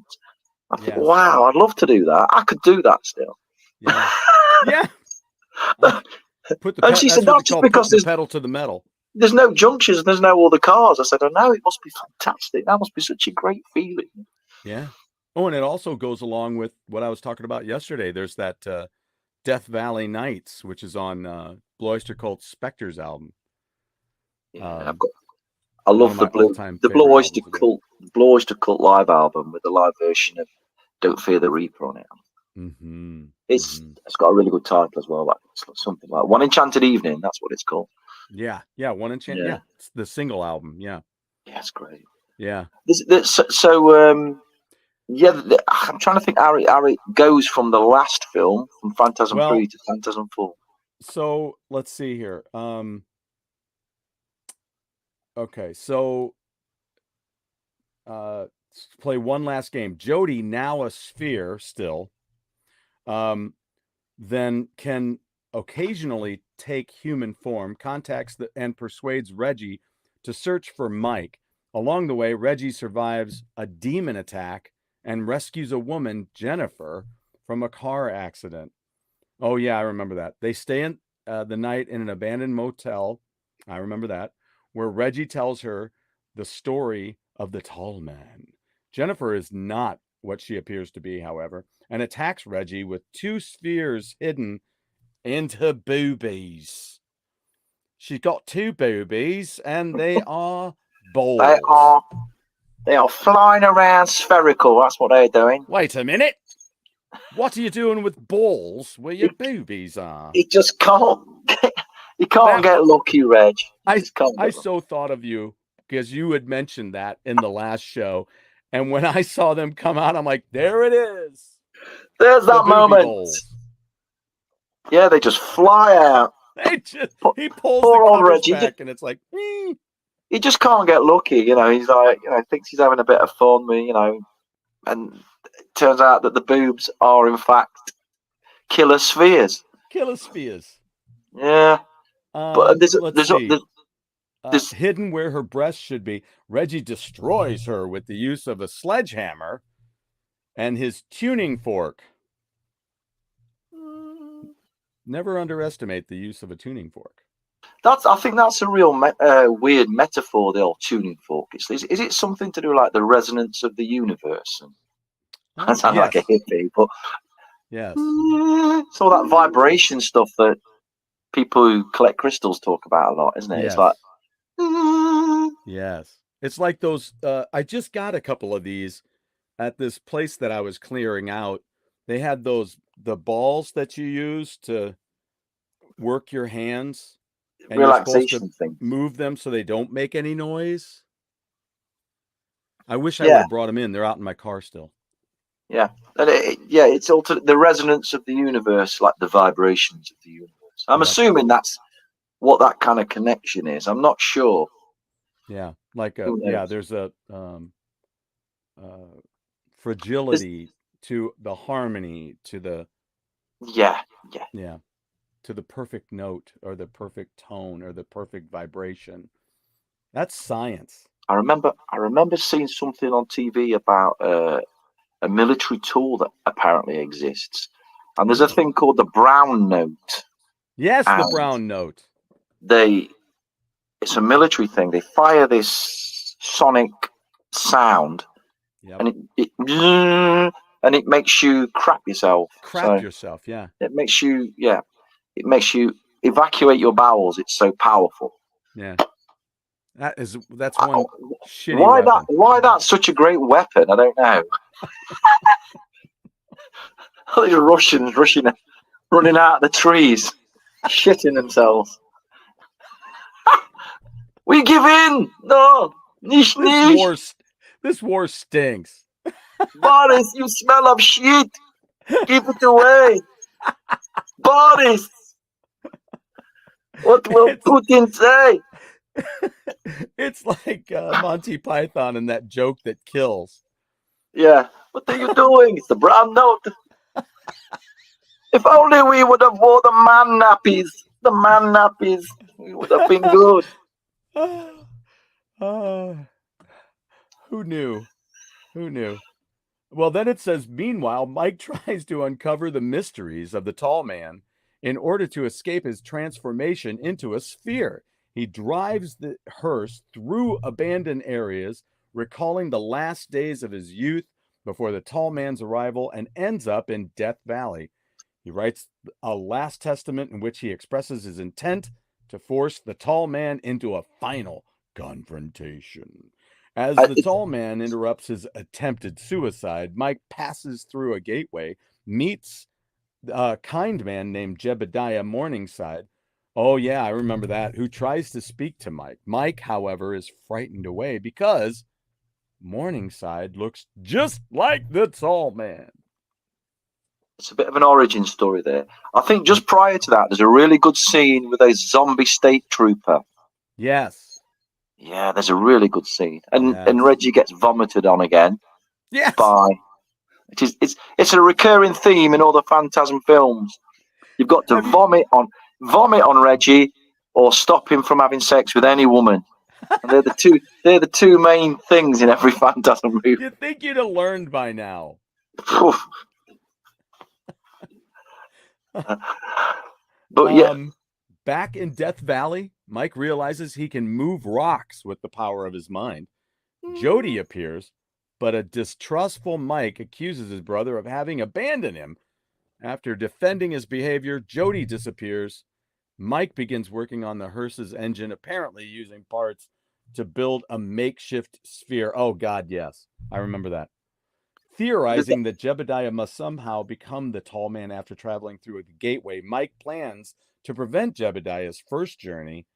I think, wow, I'd love to do that. I could do that still. Yeah. Yeah. And she said, that's just because there's pedal to the metal. There's no junctions, there's no other cars. I said, oh no, it must be fantastic. That must be such a great feeling. Yeah. Oh, and it also goes along with what I was talking about yesterday. There's that Death Valley Nights, which is on Blue Oyster Cult's Spectres album. Yeah, I love the Blue Oyster Cult live album with the live version of Don't Fear the Reaper on it. Mm-hmm. It's got a really good title as well. Like it's something like One Enchanted Evening. That's what it's called. Yeah, One Enchanted. Yeah, it's the single album. Yeah, it's great. Yeah. I'm trying to think how it goes from the last film, from Phantasm 3 to Phantasm 4. So let's see here. Okay, so play one last game. Jody, now a sphere still, then can occasionally take human form, contacts and persuades Reggie to search for Mike. Along the way, Reggie survives a demon attack and rescues a woman, Jennifer, from a car accident. Oh yeah, I remember that. They stay in the night in an abandoned motel. I remember that, where Reggie tells her the story of the tall man. Jennifer is not what she appears to be, however, and attacks Reggie with 2 spheres hidden into boobies. She's got 2 boobies, and they are balls. They are flying around spherical. That's what they're doing. Wait a minute. What are you doing with balls where your boobies are? You just can't. You can't get lucky, Reg. I so thought of you because you had mentioned that in the last show, and when I saw them come out, I'm like, there it is. There's that moment. Balls. Yeah, they just fly out. He pulls the covers back, and it's like, he just can't get lucky. You know, he's like, thinks he's having a bit of fun, and it turns out that the boobs are in fact killer spheres. Yeah. But there's hidden where her breast should be. Reggie destroys her with the use of a sledgehammer and his tuning fork. Never underestimate the use of a tuning fork. I think that's a real weird metaphor, the old tuning fork. Is it something to do like the resonance of the universe? I sound like a hippie, but yes, it's all that vibration stuff that people who collect crystals talk about a lot, isn't it? Yes. It's like, yes, it's like those. I just got a couple of these at this place that I was clearing out. They had the balls that you use to work your hands, and relaxation you're supposed to thing. Move them so they don't make any noise. I wish I would have brought them in. They're out in my car still. Yeah, and it's the resonance of the universe, like the vibrations of the universe. I'm assuming that's what that kind of connection is. I'm not sure. Yeah, like there's a fragility to the harmony, to the to the perfect note or the perfect tone or the perfect vibration. That's science. I remember seeing something on TV about a military tool that apparently exists, and there's a thing called the brown note. Yes, the brown note. It's a military thing. They fire this sonic sound, and it makes you crap yourself. Yeah. It makes you evacuate your bowels. It's so powerful. Yeah. That's one shitty weapon. Why that's such a great weapon? I don't know. All these Russians running out of the trees, shitting themselves. We give in. No, nish. This war stinks. Boris, you smell of shit. Give it away, Boris. What will Putin say? It's like Monty Python and that joke that kills. Yeah. What are you doing? It's the brown note. If only we would have worn the man nappies. We would have been good. Who knew? Well, then it says, meanwhile, Mike tries to uncover the mysteries of the tall man in order to escape his transformation into a sphere. He drives the hearse through abandoned areas, recalling the last days of his youth before the tall man's arrival, and ends up in Death Valley. He writes a last testament in which he expresses his intent to force the tall man into a final confrontation. As the tall man interrupts his attempted suicide, Mike passes through a gateway, meets a kind man named Jebediah Morningside. Oh, yeah, I remember that. Who tries to speak to Mike. Mike, however, is frightened away because Morningside looks just like the tall man. It's a bit of an origin story there. I think just prior to that, there's a really good scene with a zombie state trooper. Yes. Yeah, there's a really good scene. And Reggie gets vomited on again. Yes. It's a recurring theme in all the Phantasm films. You've got to vomit on Reggie or stop him from having sex with any woman. And they're the two main things in every Phantasm movie. You'd think you'd have learned by now. But back in Death Valley, Mike realizes he can move rocks with the power of his mind. Jody appears, but a distrustful Mike accuses his brother of having abandoned him. After defending his behavior, Jody disappears. Mike begins working on the hearse's engine, apparently using parts to build a makeshift sphere. Oh, God, yes. I remember that. Theorizing that Jebediah must somehow become the tall man after traveling through the gateway, Mike plans to prevent Jebediah's first journey.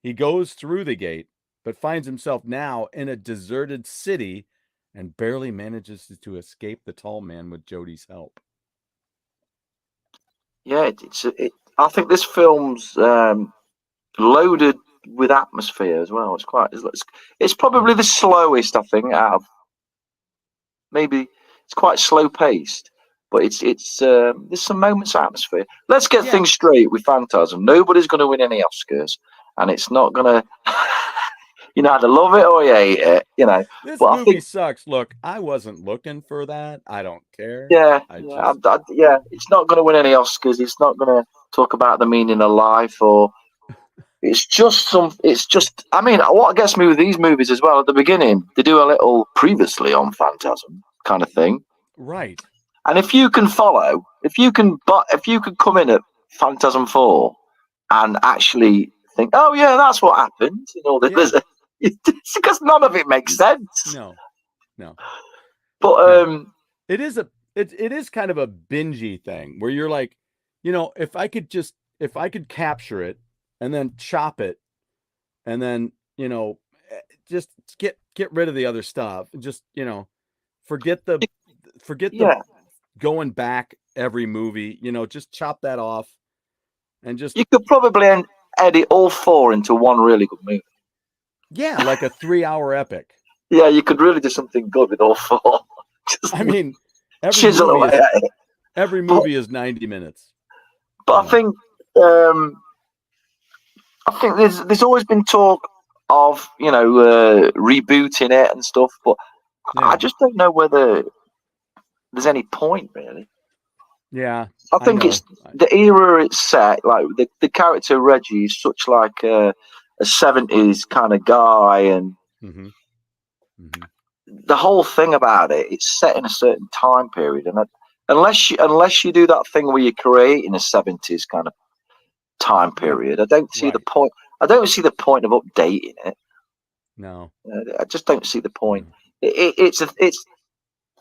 He goes through the gate, but finds himself now in a deserted city and barely manages to escape the tall man with Jody's help. Yeah, I think this film's loaded with atmosphere as well. It's probably the slowest, I think, out of maybe. It's quite slow paced, but there's some moments of atmosphere. Let's get things straight with Phantasm. Nobody's going to win any Oscars, and it's not going to. You either love it or you hate it. This movie sucks. Look, I wasn't looking for that. I don't care. Yeah, it's not going to win any Oscars. It's not going to talk about the meaning of life, or it's just. I mean, what gets me with these movies as well, at the beginning, they do a little previously on Phantasm kind of thing. Right. And if you can follow, if you can come in at Phantasm 4 and actually think, oh yeah, that's what happened, it's because none of it makes sense. No. But it is kind of a bingey thing where you're like, if I could capture it and then chop it and then, just get rid of the other stuff. Just, forget the going back every movie, just chop that off and just. You could probably edit all 4 into one really good movie. Yeah, like a 3-hour epic. Yeah, you could really do something good with all 4. I mean, every movie is 90 minutes. But I think there's always been talk of rebooting it and stuff, but I just don't know whether there's any point really. Yeah, I think it's the era it's set. Like the character Reggie is such like a 70s kind of guy, and the whole thing about it's set in a certain time period, and unless you do that thing where you create in a 70s kind of time period, I don't see the point. I don't see the point of updating it. No, I just don't see the point. It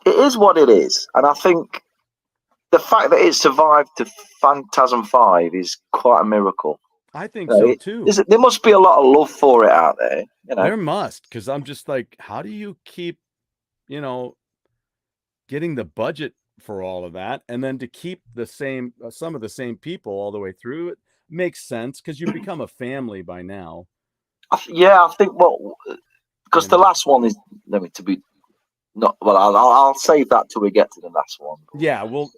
is what it is, and I think the fact that it survived to Phantasm 5 is quite a miracle. I think so too. There must be a lot of love for it out there. There must, because I'm just like, how do you keep, getting the budget for all of that, and then to keep the same some of the same people all the way through? It makes sense because you become a family by now. I think because the last one is to be. Not well. I'll save that till we get to the last one. Yeah, well,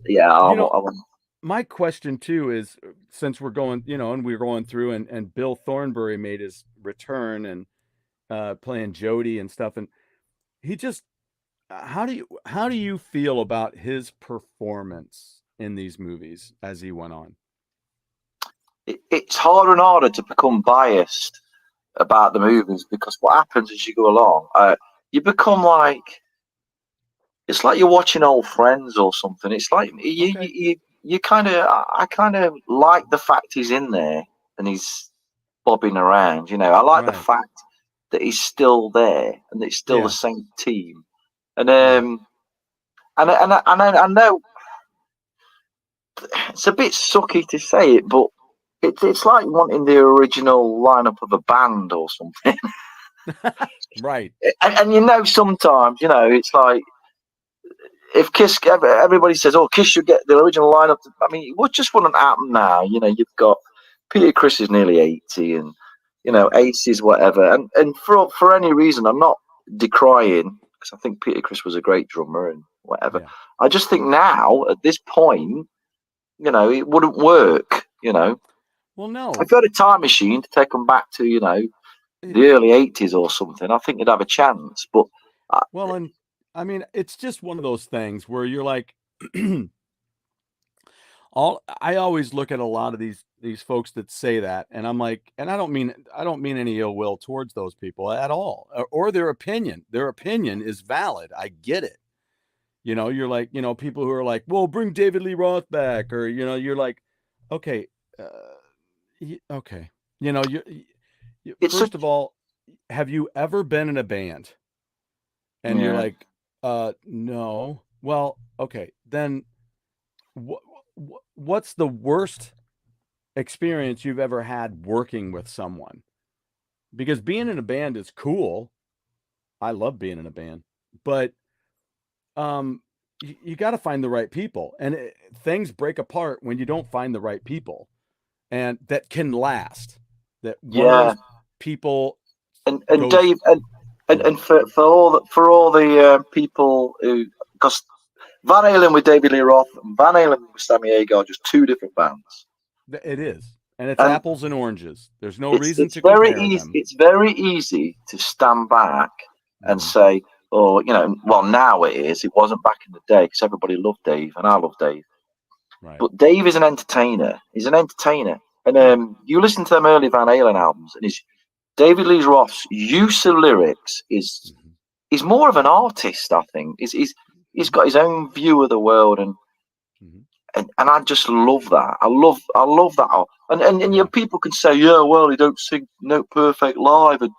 my question too is, since we're going, and we're going through, and Bill Thornbury made his return and playing Jody and stuff, and he just, how do you feel about his performance in these movies as he went on? It's harder and harder to become biased about the movies, because what happens as you go along, you become like. It's like you're watching old friends or something. It's like you kind of. I kind of like the fact he's in there and he's bobbing around. I like the fact that he's still there and it's still the same team. And I know it's a bit sucky to say it, but it's like wanting the original lineup of a band or something. Right. And sometimes it's like. If Kiss, everybody says, "Oh, Kiss should get the original lineup." I mean, what just wouldn't happen now? You've got Peter Criss is nearly 80, and Ace is whatever. And for any reason, I'm not decrying, because I think Peter Criss was a great drummer and whatever. Yeah. I just think now at this point, it wouldn't work. Well, no. If you had a time machine to take them back to the early 80s or something, I think you'd have a chance. But I mean, it's just one of those things where you're like, I always look at a lot of these folks that say that, and I'm like, and I don't mean any ill will towards those people at all, or their opinion. Their opinion is valid. I get it. You're like, people who are like, well, bring David Lee Roth back, or you're like, okay, okay, first of all, have you ever been in a band? And you're like, no. Well, okay, then what's the worst experience you've ever had working with someone? Because being in a band is cool. I love being in a band, but you got to find the right people, and things break apart when you don't find the right people, and that can last. That one of those people, and Dave, and for all the people who, because Van Halen with David Lee Roth and Van Halen with Sammy Hagar are just two different bands. It is, and it's apples and oranges. There's no reason to compare them. It's very easy to stand back and say, oh, well, now it is. It wasn't back in the day, because everybody loved Dave, and I love Dave. Right. But Dave is an entertainer. He's an entertainer. And you listen to them early Van Halen albums, and David Lee Roth's use of lyrics is more of an artist, I think. He's got his own view of the world, and I just love that. I love that. And people can say, yeah, well, he don't sing note perfect live, and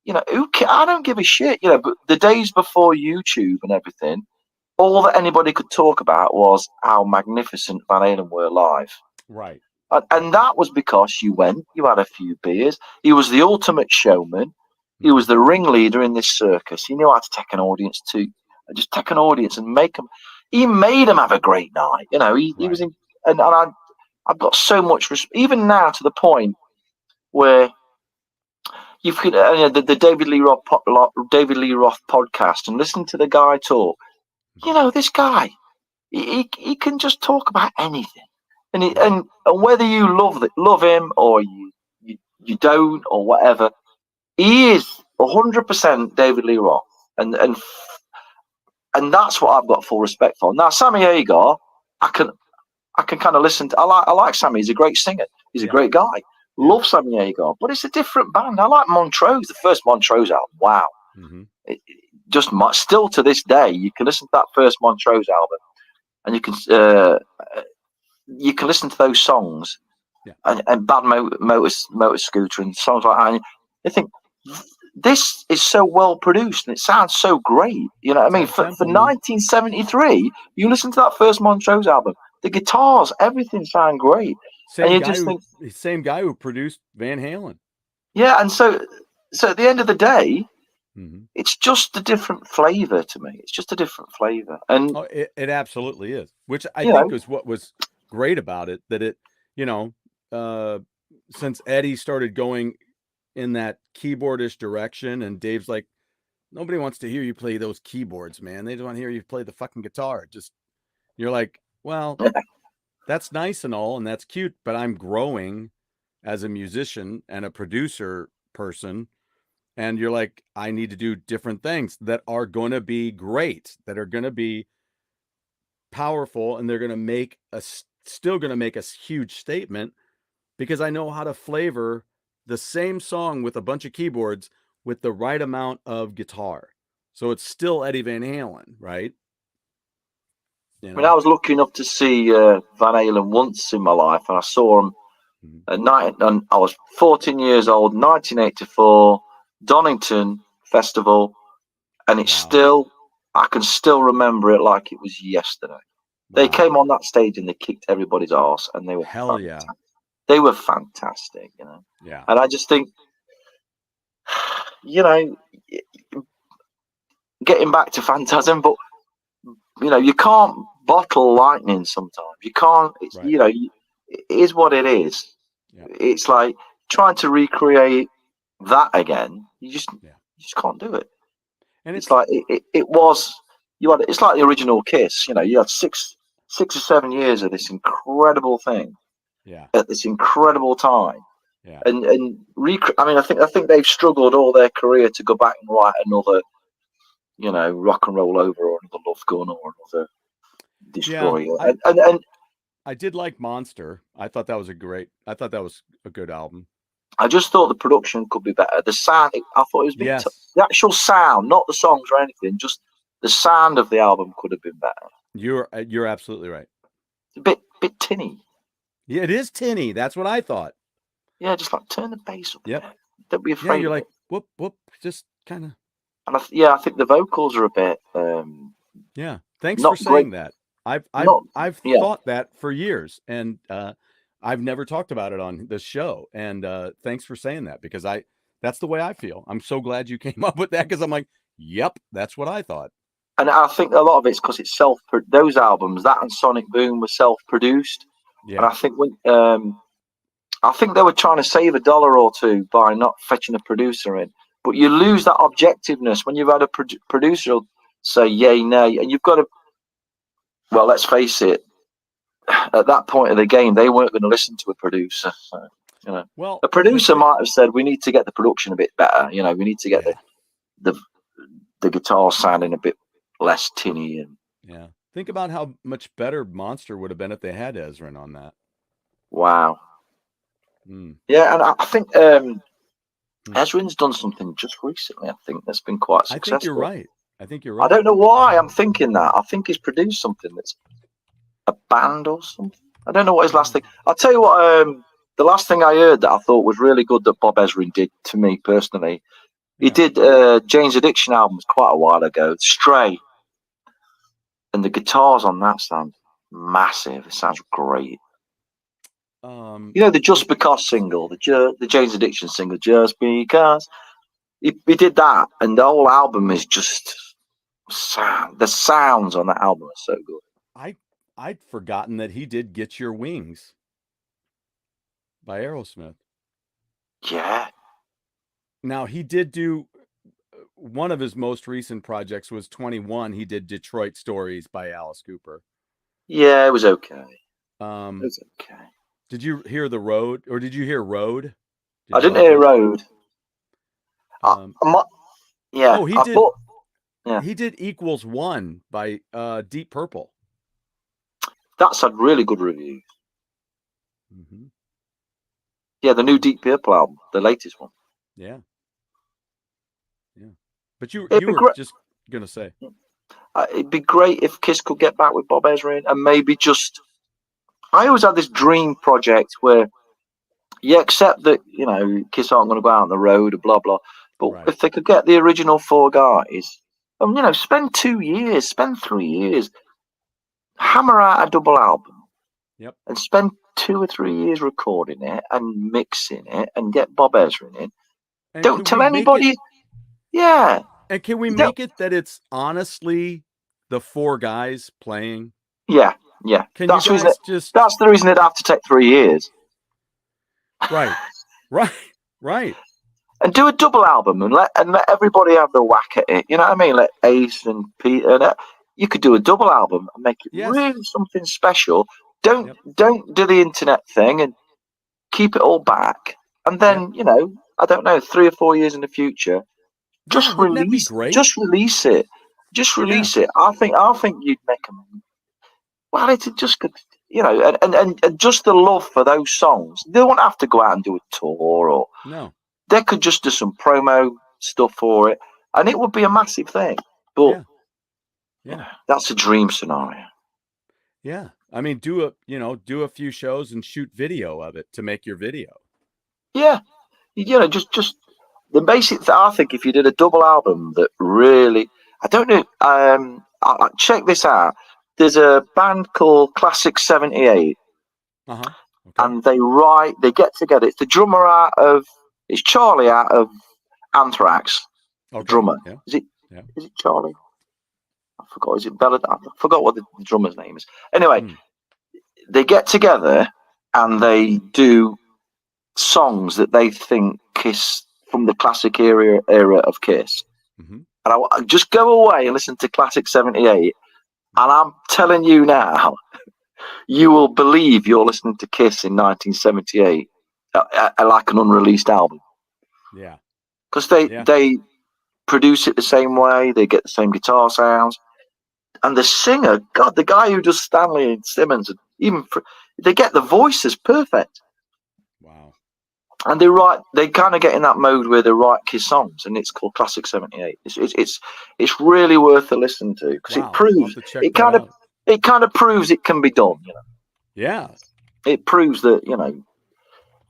I don't give a shit. But the days before YouTube and everything, all that anybody could talk about was how magnificent Van Halen were live. Right. And that was because you had a few beers. He was the ultimate showman. He was the ringleader in this circus. He knew how to take an audience and make them. He made them have a great night. He was in, and I've got so much respect, even now, to the point where you've the David Lee Roth podcast, and listen to the guy talk. This guy, he can just talk about anything. And whether you love him or you don't or whatever, he is 100% David Lee Roth, and that's what I've got full respect for. Now, Sammy Hagar, I can kind of listen to. I like Sammy. He's a great singer. He's a great guy. Love Sammy Hagar, but it's a different band. I like Montrose, the first Montrose album. Wow, still to this day, you can listen to that first Montrose album, and you can listen to those songs, and Bad Motor Scooter and songs like that, and you think, this is so well produced and it sounds so great. You know what I mean? For 1973, you listen to that first Montrose album, the guitars, everything sound great. Same guy who produced Van Halen. Yeah, and so at the end of the day, it's just a different flavor to me. It's just a different flavor, and it absolutely is. Which I think was what was great about it. That it, since Eddie started going in that keyboardish direction, and Dave's like, nobody wants to hear you play those keyboards, man. They just want to hear you play the fucking guitar. You're like, well, that's nice and all, and that's cute, but I'm growing as a musician and a producer person, and you're like, I need to do different things that are going to be great, that are going to be powerful, and they're going to still going to make a huge statement, because I know how to flavor the same song with a bunch of keyboards with the right amount of guitar. So it's still Eddie Van Halen, right? I mean, I was lucky enough to see Van Halen once in my life, and I saw him at night. And I was 14 years old, 1984, Donington Festival, and it's I can still remember it like it was yesterday. Wow. They came on that stage and they kicked everybody's ass, and they were fantastic. They were fantastic, Yeah. And I just think, getting back to Phantasm, but you can't bottle lightning sometimes. You can't. It's, it is what it is. Yeah. It's like trying to recreate that again. You just can't do it. And it's like it was. It's like the original Kiss. You had six or 7 years of this incredible thing. Yeah. At this incredible time. Yeah. And I think they've struggled all their career to go back and write another, Rock and Roll Over, or another Love Gun, or another Destroyer. Yeah, I did like Monster. I thought that was a good album. I just thought the production could be better. The sound, I thought it was the actual sound, not the songs or anything. Just the sound of the album could have been better. You're absolutely right. It's a bit tinny. Yeah, it is tinny. That's what I thought. Yeah, just like turn the bass up. Yep. Don't be afraid. Yeah, you're like whoop whoop, just kind of. And I think the vocals are a bit. Yeah. Thanks for saying that. I've thought that for years, and I've never talked about it on this show. And thanks for saying that, because that's the way I feel. I'm so glad you came up with that, because I'm like, yep, that's what I thought. And I think a lot of it's because it's those albums, that and Sonic Boom, were self-produced. Yeah. And I think they were trying to save $1 or $2 by not fetching a producer in. But you lose that objectiveness when you've had a producer say yay, nay, and you've got to. Well, let's face it. At that point of the game, they weren't going to listen to a producer. So, well, a producer might have said, "We need to get the production a bit better. We need to get the guitar sounding a bit less tinny." And think about how much better Monster would have been if they had Ezrin on that. Wow. Yeah, and I think Ezrin's done something just recently. I think that's been quite successful. I think you're right. I don't know why I'm thinking that. I think he's produced something that's a band or something. I don't know what his last thing. I'll tell you what. The last thing I heard that I thought was really good that Bob Ezrin did, to me personally, he did Jane's Addiction albums quite a while ago. Stray, and the guitars on that sound massive. It sounds great. The Just Because single, the Jane's Addiction single, Just Because. He did that, and the whole album is just the sounds on that album are so good. I'd forgotten that he did Get Your Wings by Aerosmith. Yeah. Now, he did do one of his most recent projects was 21. He did Detroit Stories by Alice Cooper. Yeah, it was okay. It was okay. Did you hear The Road, or did you hear Road? I didn't hear Road. Yeah. Oh, he did Equals One by Deep Purple. That's had really good reviews. Mm-hmm. Yeah, the new Deep Purple album, the latest one. Yeah. But you were just gonna say it'd be great if Kiss could get back with Bob Ezrin, and maybe just. I always had this dream project where you accept that Kiss aren't going to go out on the road, or blah blah. But if they could get the original 4 guys, and spend 2 years, spend 3 years, hammer out a double album, and spend 2 or 3 years recording it and mixing it, and get Bob Ezrin in. And don't tell anybody. Yeah. And can we make it that it's honestly the 4 guys playing? Yeah. That's the reason it'd have to take 3 years. Right. And do a double album and let everybody have the whack at it. You know what I mean? Let Ace and Peter. You could do a double album and make it really something special. Don't do the internet thing and keep it all back. And then I don't know, 3 or 4 years in the future, just release it. Just release it. I think you'd make them. Well, it's just good, and just the love for those songs. They don't have to go out and do a tour, or they could just do some promo stuff for it, and it would be a massive thing. But that's a dream scenario. Yeah, I mean, do a few shows and shoot video of it to make your video. Yeah, just the basic. I think if you did a double album that really, I don't know. Check this out. There's a band called Classic 78, and they get together. It's the drummer it's Charlie out of Anthrax. The drummer. Yeah. Is it Charlie? I forgot. Is it Bella? I forgot what the drummer's name is. Anyway, they get together and they do songs that they think Kiss from the classic era of Kiss. Mm-hmm. And I just go away and listen to Classic 78. And I'm telling you now, you will believe you're listening to Kiss in 1978, like an unreleased album. Yeah. Because they produce it the same way, they get the same guitar sounds. And the singer, God, the guy who does Stanley and Simmons, they get the voices perfect. Wow. And they kind of get in that mode where they write Kiss songs, and it's called Classic 78. It's really worth a listen to, because Wow. it proves it kind of proves it can be done, you know. Yeah. It proves that, you know,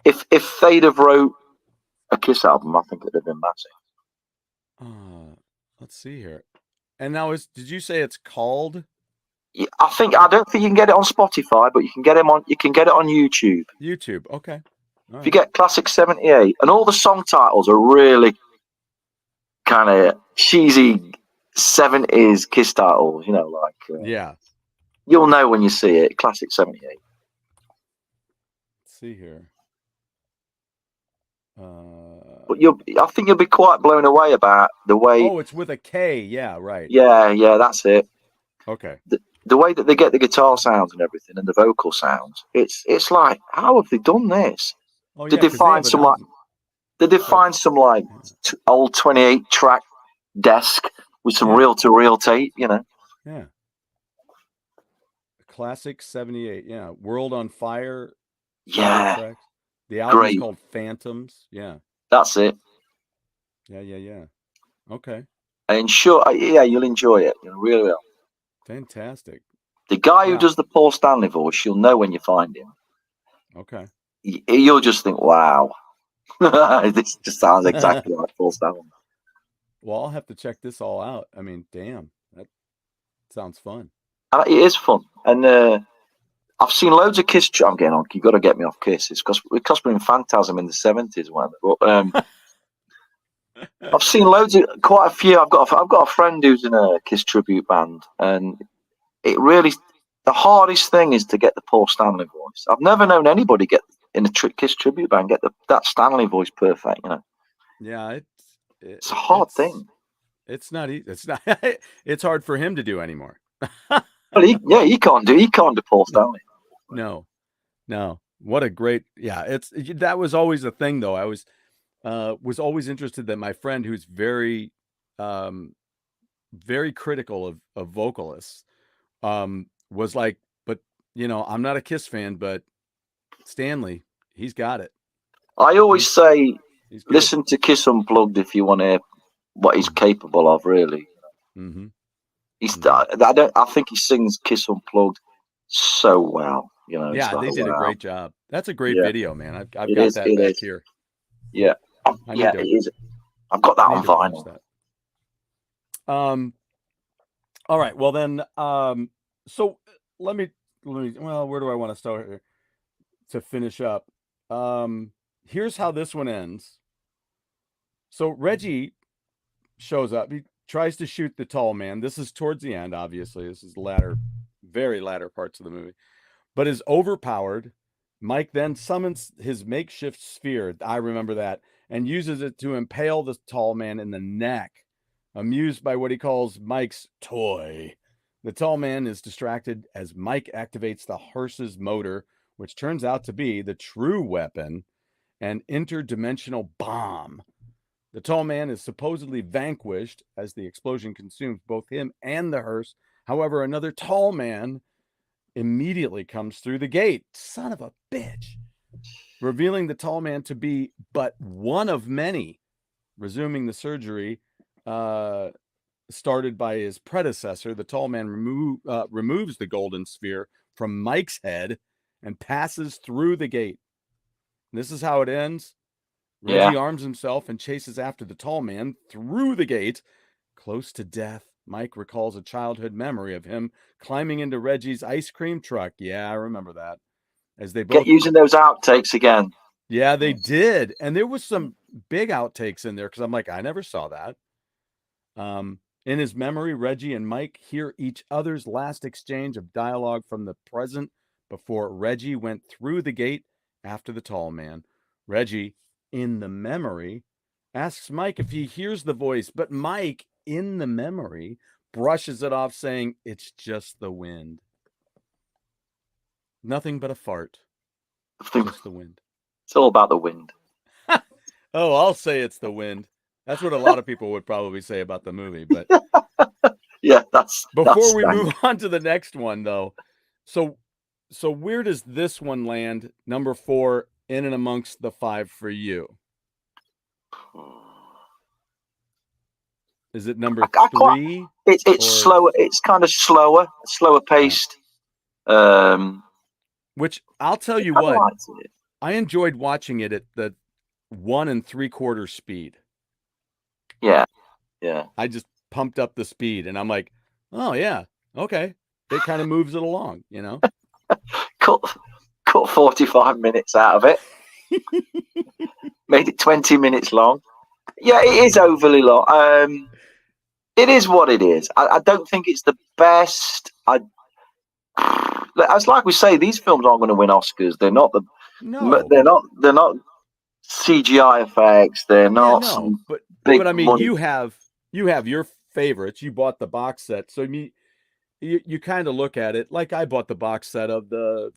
if they'd have wrote a Kiss album, I think it'd have been massive. Let's see here. And now, did you say it's called? Yeah, I don't think you can get it on Spotify, but you can get it on YouTube. YouTube, okay. All if you get Classic 78, and all the song titles are really kind of cheesy 70s Kiss titles, you know, like yeah. You'll know when you see it. Classic 78. Let's see here. But I think you'll be quite blown away about the way. Oh, it's with a K. Yeah, right. Yeah, that's it. Okay. The way that they get the guitar sounds and everything, and the vocal sounds, it's like, how have they done this? Oh, yeah, Did they find some old 28 track desk with some reel-to-reel tape? You know. Yeah. Classic 78. Yeah. World on Fire. Yeah. The album is called Phantoms. Yeah. That's it. Yeah. Okay. And sure, you'll enjoy it. You really will. Fantastic. The guy who does the Paul Stanley voice, you'll know when you find him. Okay. You'll just think, wow. This just sounds exactly like Paul Stanley. Well, I'll have to check this all out. I mean, damn. That sounds fun. It is fun. And I've seen loads of Kiss. I'm getting on. You've got to get me off Kiss. It's because we're in Phantasm in the 70s, whatever. But I've seen quite a few. I've got a friend who's in a Kiss tribute band, and the hardest thing is to get the Paul Stanley voice. I've never known anybody get in a Kiss tribute band get that Stanley voice perfect. You know. Yeah, it's a hard thing. It's not. It's not. It's hard for him to do anymore. Well, he can't do Paul Stanley. No. What a great. Yeah, that was always a thing, though. I was always interested that my friend, who's very, very critical of vocalists, was like, but you know, I'm not a Kiss fan, but Stanley, he's got it. I always say, listen to Kiss Unplugged if you want to hear what he's capable of, really. Mm-hmm. I think he sings Kiss Unplugged so well. You know. Yeah, they did a great job. That's a great video, man. I've got that back here. Yeah. It is. I've got that on vinyl. All right. Well then, so let me. Well, where do I want to start here to finish up? Here's how this one ends. So Reggie shows up. He tries to shoot the tall man. This is towards the end, obviously. This is very latter parts of the movie, but is overpowered. Mike then summons his makeshift sphere. I remember that, and uses it to impale the tall man in the neck. Amused by what he calls Mike's toy, the tall man is distracted as Mike activates the hearse's motor, which turns out to be the true weapon, an interdimensional bomb. The tall man is supposedly vanquished as the explosion consumes both him and the hearse. However, another tall man immediately comes through the gate. Son of a bitch. Revealing the tall man to be but one of many. Resuming the surgery started by his predecessor, the tall man removes the golden sphere from Mike's head and passes through the gate. This is how it ends. Reggie arms himself and chases after the tall man through the gate. Close to death, Mike recalls a childhood memory of him climbing into Reggie's ice cream truck. Yeah, I remember that. As they both get using those outtakes again. Yeah, they did. And there was some big outtakes in there because I'm like, I never saw that. In his memory, Reggie and Mike hear each other's last exchange of dialogue from the present before Reggie went through the gate after the tall man. Reggie, in the memory, asks Mike if he hears the voice, but Mike, in the memory, brushes it off, saying, "It's just the wind." Nothing but a fart. Just the wind. It's all about the wind. Oh, I'll say it's the wind. That's what a lot of people would probably say about the movie. But yeah, before we move on to the next one, though. So So where does this one land? Number 4 in and amongst the 5 for you. Is it number 3? It's slower. It's kind of slower paced. Which I'll tell you what, I enjoyed watching it at the 1 3/4 speed. Yeah. I just pumped up the speed, and I'm like, oh yeah, okay. It kind of moves it along, you know. Cut 45 minutes out of it. Made it 20 minutes long. Yeah, it is overly long. It is what it is. I don't think it's the best. As like we say, these films aren't going to win Oscars. They're not They're not CGI effects. They're not. But I mean, money. you have your favorites. You bought the box set, so you kind of look at it like I bought the box set of the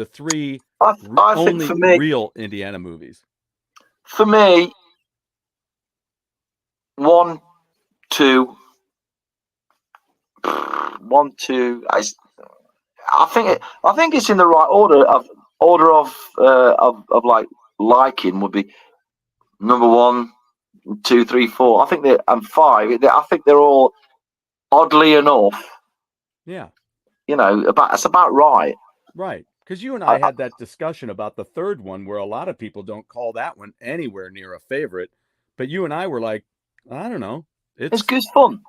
3 only for me, real Indiana movies. For me, 1, 2. I think it's in the right order of like liking would be number 1, 2, 3, 4. I think and 5. I think they're all oddly enough. Yeah. You know, it's about right. Right. Because you and I had that discussion about the third one where a lot of people don't call that one anywhere near a favorite. But you and I were like, I don't know. It's good fun.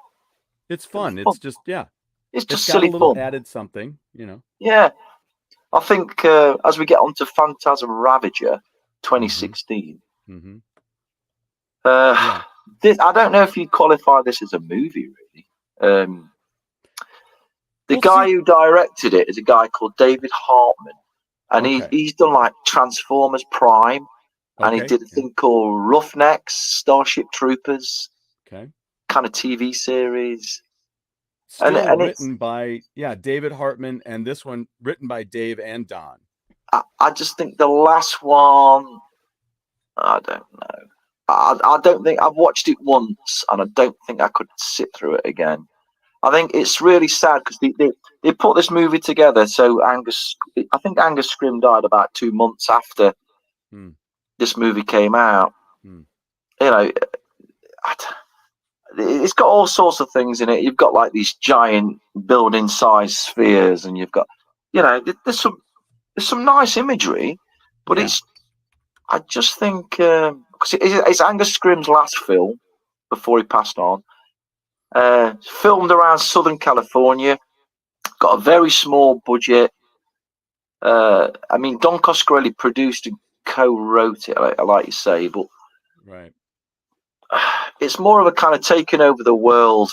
It's fun. It's just, yeah. It's just silly fun. Added something, you know. Yeah. I think as we get on to Phantasm Ravager 2016, I don't know if you'd qualify this as a movie, really. The guy who directed it is a guy called David Hartman, and he's done like Transformers Prime, and he did a thing called Roughnecks, Starship Troopers, kind of TV series. Still written by David Hartman, and this one written by Dave and Don. I just think the last one, I don't know. I don't think I've watched it once, and I don't think I could sit through it again. I think it's really sad because they put this movie together. So I think Angus Scrimm died about 2 months after this movie came out. You know, it's got all sorts of things in it. You've got like these giant building-sized spheres, and you've got, you know, there's some nice imagery, but I just think because it's Angus Scrimm's last film before he passed on. Filmed around Southern California, got a very small budget. I mean, Don Coscarelli produced and co-wrote it, like you say, but it's more of a kind of taking over the world.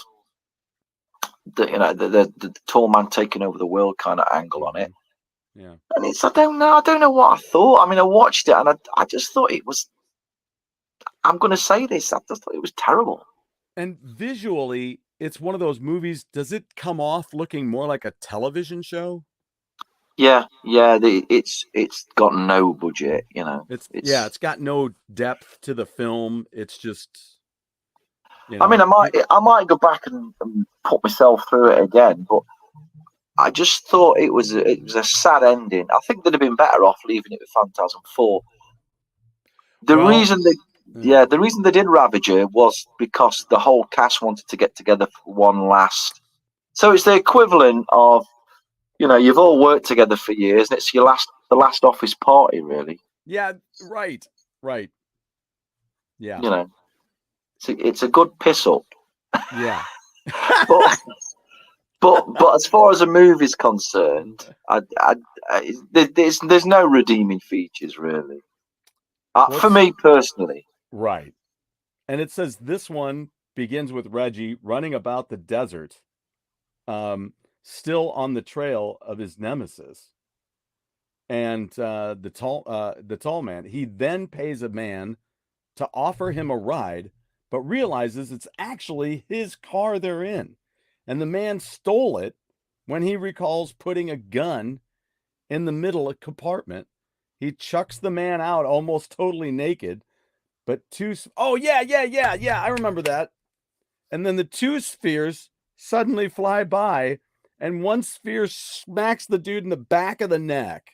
The tall man taking over the world kind of angle on it. Yeah, and I don't know what I thought. I mean, I watched it and I just thought it was. I'm going to say this. I just thought it was terrible. And visually, it's one of those movies. Does it come off looking more like a television show? Yeah. It's got no budget, you know. It's got no depth to the film. It's just. You know, I mean, I might go back and put myself through it again, but I just thought it was a sad ending. I think they'd have been better off leaving it with Phantasm 4. The reason they did Ravager was because the whole cast wanted to get together for one last. So it's the equivalent of, you know, you've all worked together for years, and it's the last office party, really. Yeah, right. Yeah, you know, it's a good piss up. Yeah, but as far as a movie's concerned, there's no redeeming features, really. For me personally. Right. And it says this one begins with Reggie running about the desert, still on the trail of his nemesis. And the tall man, he then pays a man to offer him a ride, but realizes it's actually his car they're in. And the man stole it when he recalls putting a gun in the middle of the compartment. He chucks the man out almost totally naked, but I remember that. And then the 2 spheres suddenly fly by and one sphere smacks the dude in the back of the neck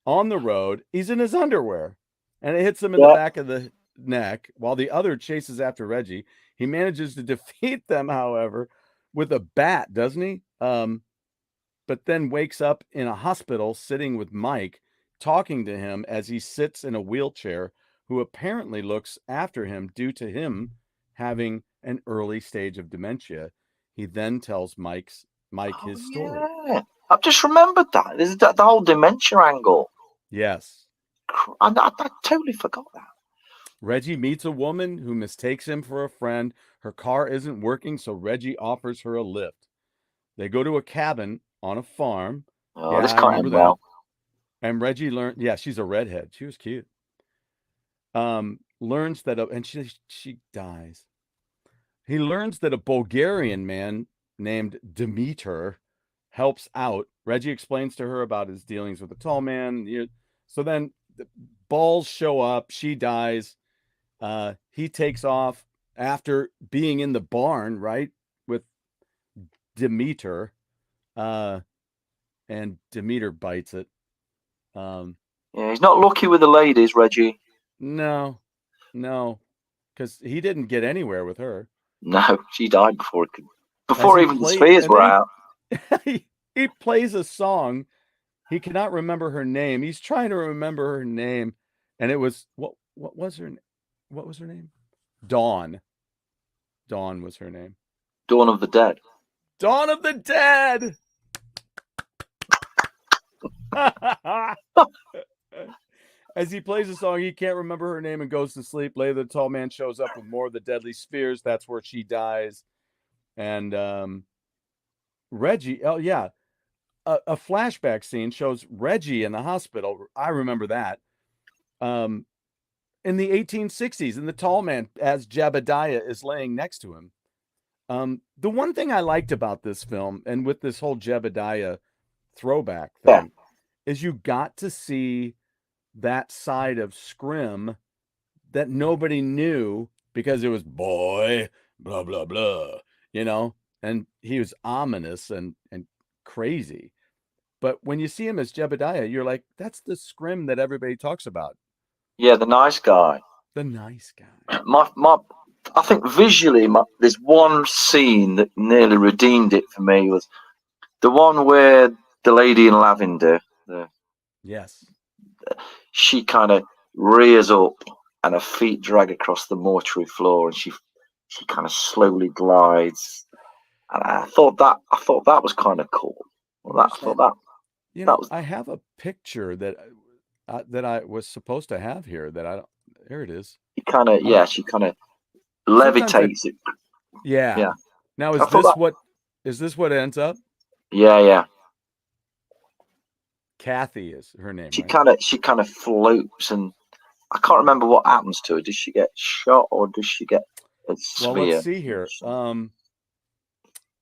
on the road. He's in his underwear, and it hits him in the back of the neck while the other chases after Reggie. He manages to defeat them, however, with a bat, doesn't he? But then wakes up in a hospital sitting with Mike, talking to him as he sits in a wheelchair, who apparently looks after him due to him having an early stage of dementia. He then tells Mike his story. Yeah. I've just remembered that. There's the whole dementia angle. Yes. I totally forgot that. Reggie meets a woman who mistakes him for a friend. Her car isn't working, so Reggie offers her a lift. They go to a cabin on a farm. Oh, this can't end well. And Reggie learned, she's a redhead. She was cute. Learns that, and she dies. He learns that a Bulgarian man named Demeter helps out. Reggie explains to her about his dealings with the tall man. So then the balls show up. She dies. He takes off after being in the barn, right, with Demeter. And Demeter bites it. He's not lucky with the ladies, Reggie. No, because he didn't get anywhere with her. No, she died before even the spheres were out. He plays a song. He cannot remember her name. He's trying to remember her name, and it was what was her name? What was her name? Dawn. Dawn was her name. Dawn of the Dead. Dawn of the Dead. As he plays the song, he can't remember her name and goes to sleep. Later, the tall man shows up with more of the deadly spheres. That's where she dies. And Reggie, a flashback scene shows Reggie in the hospital. I remember that. In the 1860s, and the tall man, as Jebediah, is laying next to him. The one thing I liked about this film, and with this whole Jebediah throwback thing, is you got to see that side of Scrim that nobody knew because it was boy, blah, blah, blah, and he was ominous and crazy. But when you see him as Jebediah, you're like, that's the Scrim that everybody talks about. Yeah, the nice guy. The nice guy. I think visually, there's one scene that nearly redeemed it for me, was the one where the lady in lavender, yes, she kind of rears up and her feet drag across the mortuary floor, and she kind of slowly glides. And I thought that was kind of cool. I have a picture that I was supposed to have here that I don't. Here it is. She kind of levitates it. Yeah. Now is this what ends up? Yeah. Kathy is her name. She kind of floats, and I can't remember what happens to her. Does she get shot or does she get a sphere? Well, let's see here.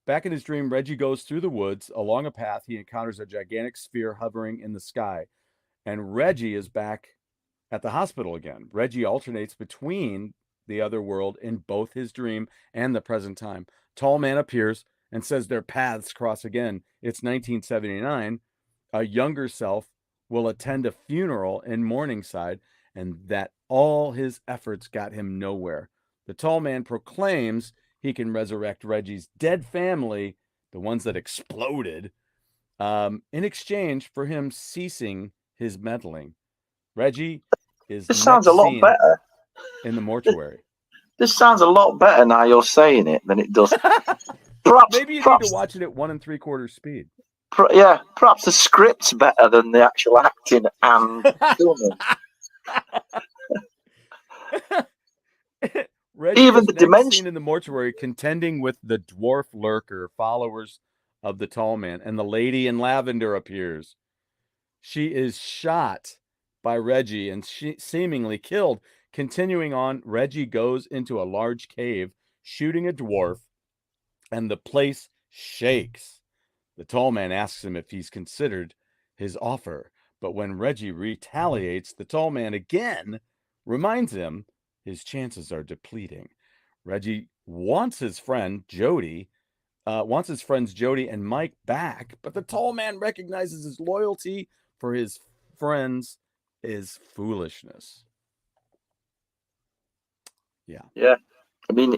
Back in his dream, Reggie goes through the woods. Along a path, he encounters a gigantic sphere hovering in the sky, and Reggie is back at the hospital again. Reggie alternates between the other world in both his dream and the present time. Tall man appears and says their paths cross again. It's 1979. A younger self will attend a funeral in Morningside, and that all his efforts got him nowhere. The tall man proclaims he can resurrect Reggie's dead family, the ones that exploded, in exchange for him ceasing his meddling. Reggie is this sounds a lot better in the mortuary. This sounds a lot better now you're saying it than it does. Perhaps maybe you need to watch it at 1 3/4 speed. Perhaps the script's better than the actual acting and filming. Even the dimension in the mortuary, contending with the dwarf lurker, followers of the tall man, and the lady in lavender appears. She is shot by Reggie and seemingly killed. Continuing on, Reggie goes into a large cave, shooting a dwarf, and the place shakes. The tall man asks him if he's considered his offer, but when Reggie retaliates, the tall man again reminds him his chances are depleting. Reggie wants his friend, Jody, wants his friends Jody and Mike back, but the tall man recognizes his loyalty for his friends is foolishness. Yeah. Yeah. I mean,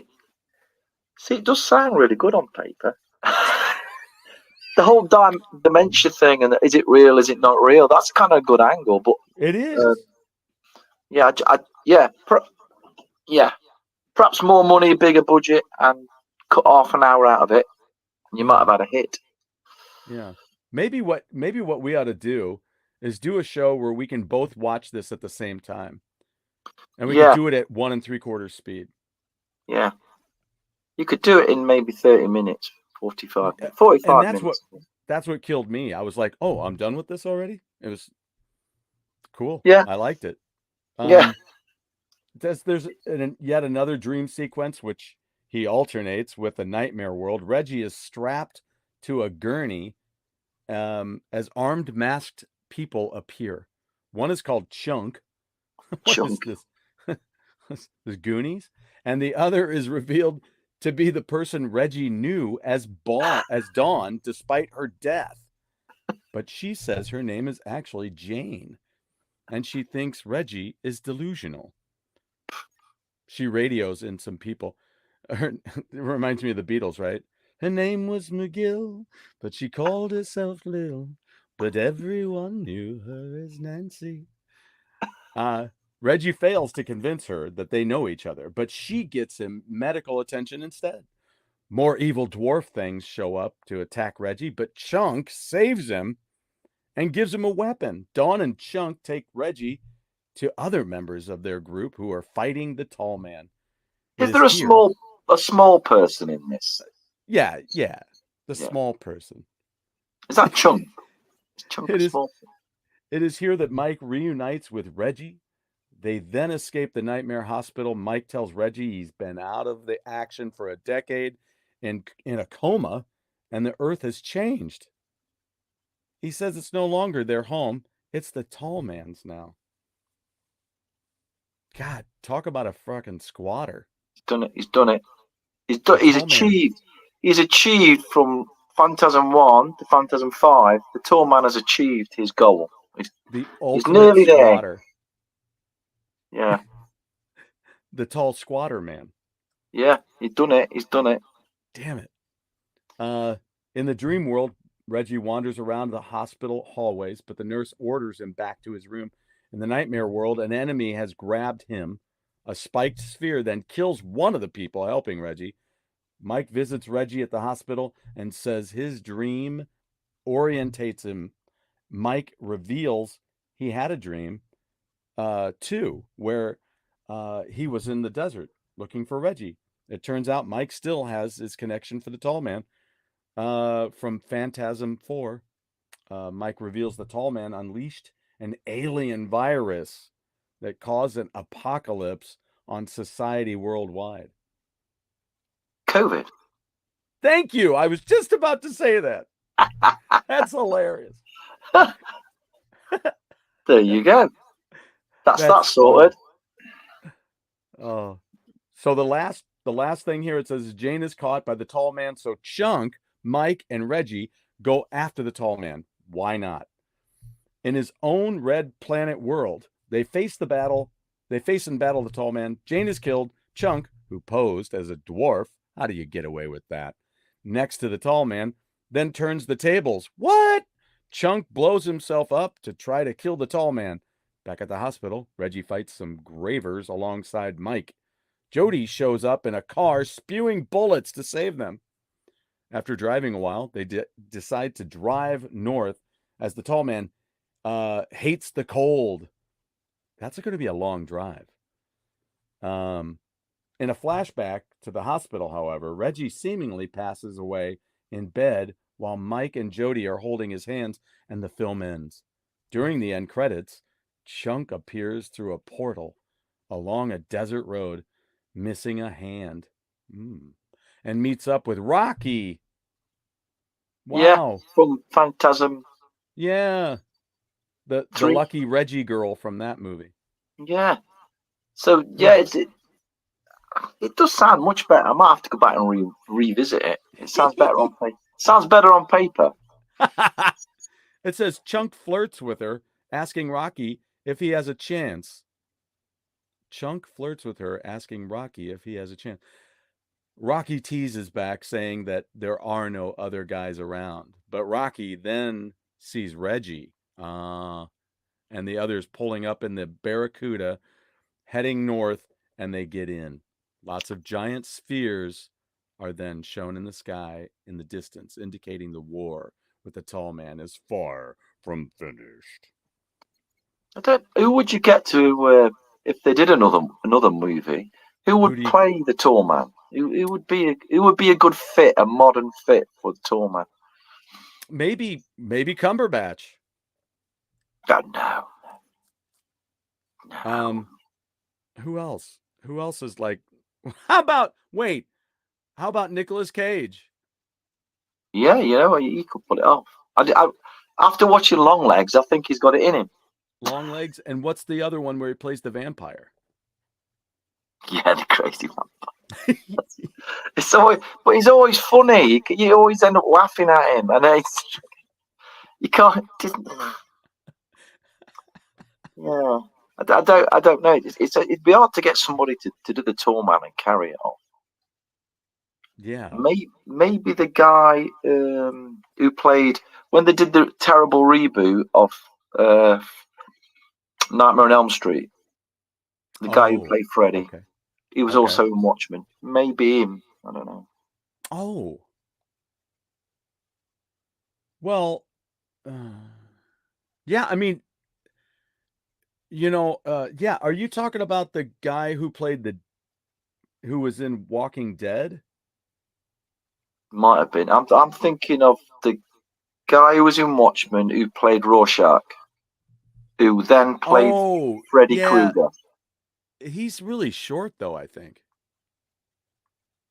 see, it does sound really good on paper. The whole dementia thing, and is it real, is it not real? That's kind of a good angle, but it is. Yeah, perhaps more money, bigger budget, and cut half an hour out of it, and you might have had a hit. Yeah, maybe what we ought to do is do a show where we can both watch this at the same time, and we can do it at 1 3/4 speed. Yeah, you could do it in maybe 30 minutes, 45 minutes. That's what killed me. I was like, oh, I'm done with this already. It was cool. Yeah, I liked it. Yeah. There's yet another dream sequence which he alternates with the nightmare world. Reggie is strapped to a gurney as armed masked people appear. One is called Chunk. What is this? The Goonies? And the other is revealed to be the person Reggie knew as Dawn, despite her death. But she says her name is actually Jane, and she thinks Reggie is delusional. She radios in some people. It reminds me of the Beatles, right? Her name was McGill, but she called herself Lil, but everyone knew her as Nancy. Reggie fails to convince her that they know each other, but she gets him medical attention instead. More evil dwarf things show up to attack Reggie, but Chunk saves him and gives him a weapon. Dawn and Chunk take Reggie to other members of their group who are fighting the tall man. Is there a small person in this? Yeah. The small person. Is that Chunk? It is here that Mike reunites with Reggie. They then escape the nightmare hospital. Mike tells Reggie he's been out of the action for a decade in a coma, and the earth has changed. He says it's no longer their home. It's the tall man's now. God, talk about a fucking squatter. He's done it. He's achieved. He's achieved from Phantasm 1 to Phantasm 5. The tall man has achieved his goal. He's nearly squatter. There. Yeah. The tall squatter man. Yeah, he's done it. Damn it. In the dream world, Reggie wanders around the hospital hallways, but the nurse orders him back to his room. In the nightmare world, an enemy has grabbed him. A spiked sphere then kills one of the people helping Reggie. Mike visits Reggie at the hospital and says his dream orientates him. Mike reveals he had a dream, too, where he was in the desert looking for Reggie. It turns out Mike still has his connection for the tall man. From Phantasm 4, Mike reveals the tall man unleashed an alien virus that caused an apocalypse on society worldwide. COVID. Thank you. I was just about to say that. That's hilarious. There you go. That's sorted. Oh, so the last thing here, it says Jane is caught by the tall man. So Chunk, Mike, and Reggie go after the tall man. Why not? In his own red planet world, they face and battle the tall man. Jane is killed. Chunk, who posed as a dwarf, how do you get away with that? Next to the tall man, then turns the tables. What? Chunk blows himself up to try to kill the tall man. Back at the hospital, Reggie fights some gravers alongside Mike. Jody shows up in a car spewing bullets to save them. After driving a while, they decide to drive north as the tall man hates the cold. That's going to be a long drive. In a flashback to the hospital, however, Reggie seemingly passes away in bed while Mike and Jody are holding his hands, and the film ends. During the end credits, Chunk appears through a portal along a desert road, missing a hand, and meets up with Rocky. Wow. Yeah, from Phantasm. Yeah. The lucky Reggie girl from that movie. Yeah. So, yeah, It does sound much better. I might have to go back and revisit it. It sounds better on paper. Sounds better on paper. It says Chunk flirts with her, asking Rocky if he has a chance. Chunk flirts with her, asking Rocky if he has a chance. Rocky teases back, saying that there are no other guys around. But Rocky then sees Reggie and the others pulling up in the Barracuda, heading north, and they get in. Lots of giant spheres are then shown in the sky in the distance, indicating the war with the tall man is far from finished. Who would you get to if they did another movie? Who would play the tall man? Who would be a good fit, a modern fit for the tall man? Maybe Cumberbatch. No. Who else? Who else is like? How about Nicolas Cage? Yeah, he could pull it off. I after watching Long Legs, I think he's got it in him. Long Legs, and what's the other one where he plays the vampire? Yeah, the crazy vampire. But he's always funny. You always end up laughing at him, and you can't. Yeah, I don't know. It'd be hard to get somebody to do the tall man and carry it off. Yeah, maybe the guy who played when they did the terrible reboot of Nightmare on Elm Street. The guy who played Freddy. Okay. He was also in Watchmen. Maybe him. I don't know. Oh. Well, yeah, I mean, yeah, are you talking about the guy who who was in Walking Dead? Might have been. I'm thinking of the guy who was in Watchmen who played Rorschach, who then played Freddy Krueger. He's really short, though, I think.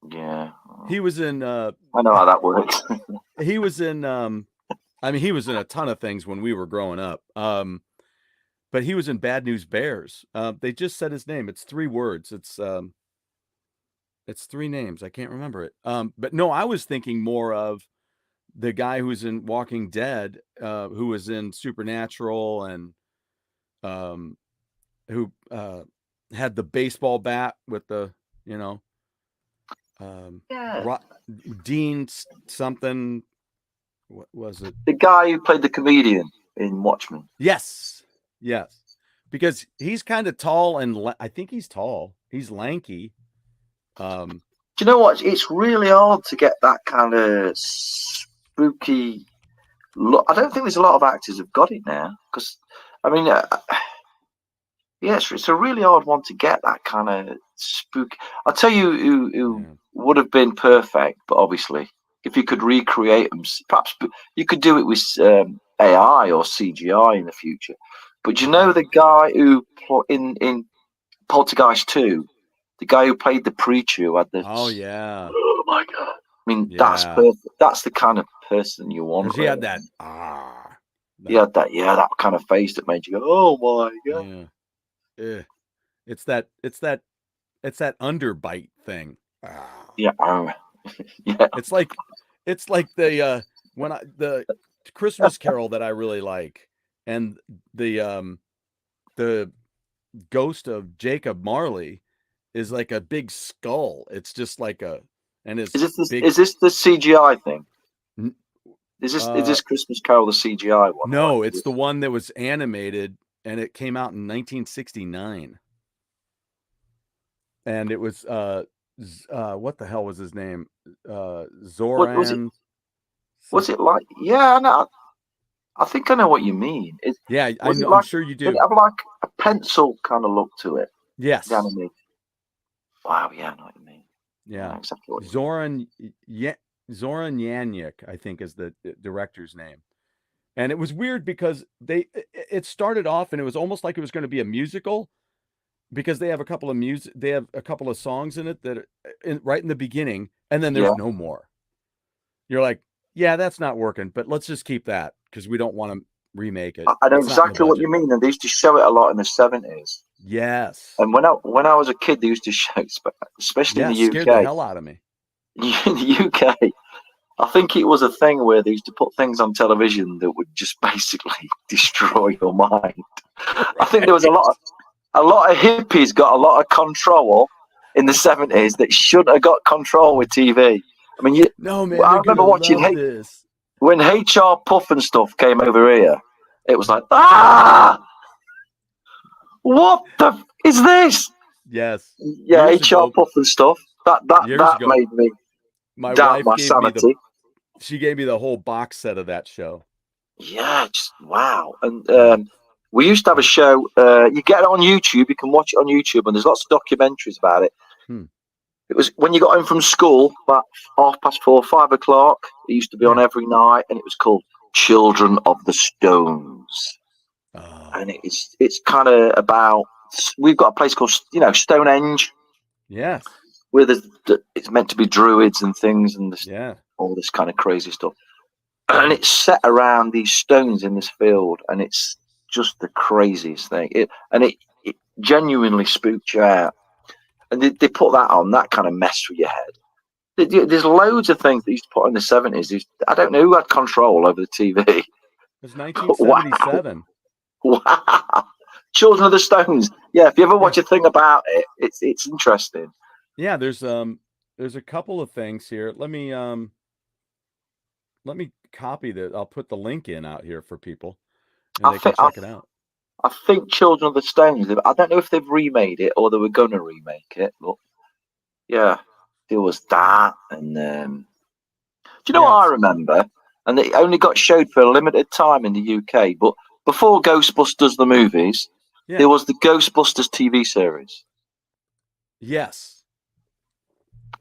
Yeah. He was in... I know how that works. He was in... he was in a ton of things when we were growing up. But he was in Bad News Bears. They just said his name. It's 3 words. It's 3 names. I can't remember it. But no, I was thinking more of the guy who's in Walking Dead, who was in Supernatural, and who had the baseball bat with the, Dean something. What was it? The guy who played the comedian in Watchmen. Yes. Because he's kind of tall, and I think he's tall. He's lanky. Do you know what? It's really hard to get that kind of spooky look. I don't think there's a lot of actors who've got it now. Because, it's a really hard one to get that kind of spooky. I'll tell you who would have been perfect, but obviously, if you could recreate them, perhaps you could do it with AI or CGI in the future. But the guy who in Poltergeist 2, the guy who played the preacher who had the... Oh, yeah. Oh, my God. That's perfect. That's the kind of person you want. He had that... He had that kind of face that made you go, oh, my God. Yeah. It's that underbite thing. Yeah. Yeah. It's like the the Christmas Carol that I really like, and the ghost of Jacob Marley is like a big skull. It's just like is this the CGI thing? Is this Christmas Carol the CGI one? No, it's the one that was animated, and it came out in 1969. And it was what the hell was his name? Zoran. Was it like? Yeah, no, I think I know what you mean. I know. I'm sure you do. It have like a pencil kind of look to it. Yes. Wow. Yeah, I know what you mean. Yeah. Exactly what you mean. Zoran Yannick, I think, is the director's name. And it was weird because it started off and it was almost like it was going to be a musical, because they have a couple of songs in it that are right in the beginning, and then there's no more. You're like, yeah, that's not working, but let's just keep that because we don't want to remake it. I know exactly what you mean, and they used to show it a lot in the 70s. Yes. And when I was a kid, they used to show, especially in the UK. Scared the hell out of me. In the UK, I think it was a thing where they used to put things on television that would just basically destroy your mind. Right. I think there was a lot of hippies got a lot of control in the 70s that shouldn't have got control with TV. I mean, no man, I remember watching this. When HR Puff and stuff came over here. It was like, what the is this? Yes. Yeah, HR Puff and stuff. That made me doubt my sanity. She gave me the whole box set of that show. Yeah, just wow. And we used to have a show. You get it on YouTube. You can watch it on YouTube, and there's lots of documentaries about it. It was when you got home from school, about 4:30, 5 o'clock. It used to be on every night, and it was called Children of the Stones. And it's kind of about, we've got a place called Stonehenge. Yes. Where it's meant to be druids and things, and all this kind of crazy stuff. And it's set around these stones in this field, and it's just the craziest thing. It genuinely spooked you out. And they put that on, that kind of mess with your head. There's loads of things they used to put in the 70s. I don't know who had control over the TV. It was 1977. Wow. Children of the Stones. Yeah, if you ever watch a thing about it, it's interesting. Yeah, there's a couple of things here. Let me copy that. I'll put the link in out here for people, and they can check it out. I think Children of the Stones, I don't know if they've remade it or they were going to remake it, but yeah, there was that. And do you know what I remember? And it only got showed for a limited time in the UK, but before Ghostbusters the movies, there was the Ghostbusters TV series. Yes.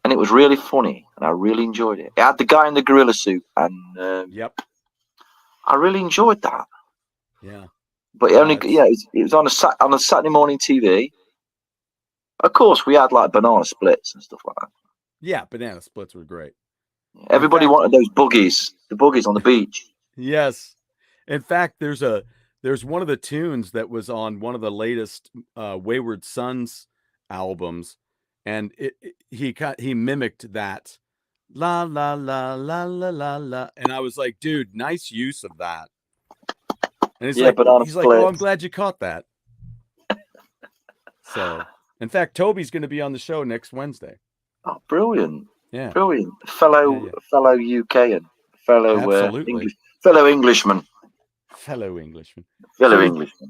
And it was really funny, and I really enjoyed it. It had the guy in the gorilla suit, and I really enjoyed that. Yeah. But it was on a Saturday morning TV. Of course, we had like banana splits and stuff like that. Yeah, banana splits were great. Everybody wanted those boogies, the boogies on the beach. Yes. In fact, there's one of the tunes that was on one of the latest Wayward Sons albums, and he mimicked that la la la la la la la, and I was like, dude, nice use of that. And he's like, oh, I'm glad you caught that. So, in fact, Toby's going to be on the show next Wednesday. Oh, brilliant! Yeah, brilliant. Fellow UKan, fellow Englishman.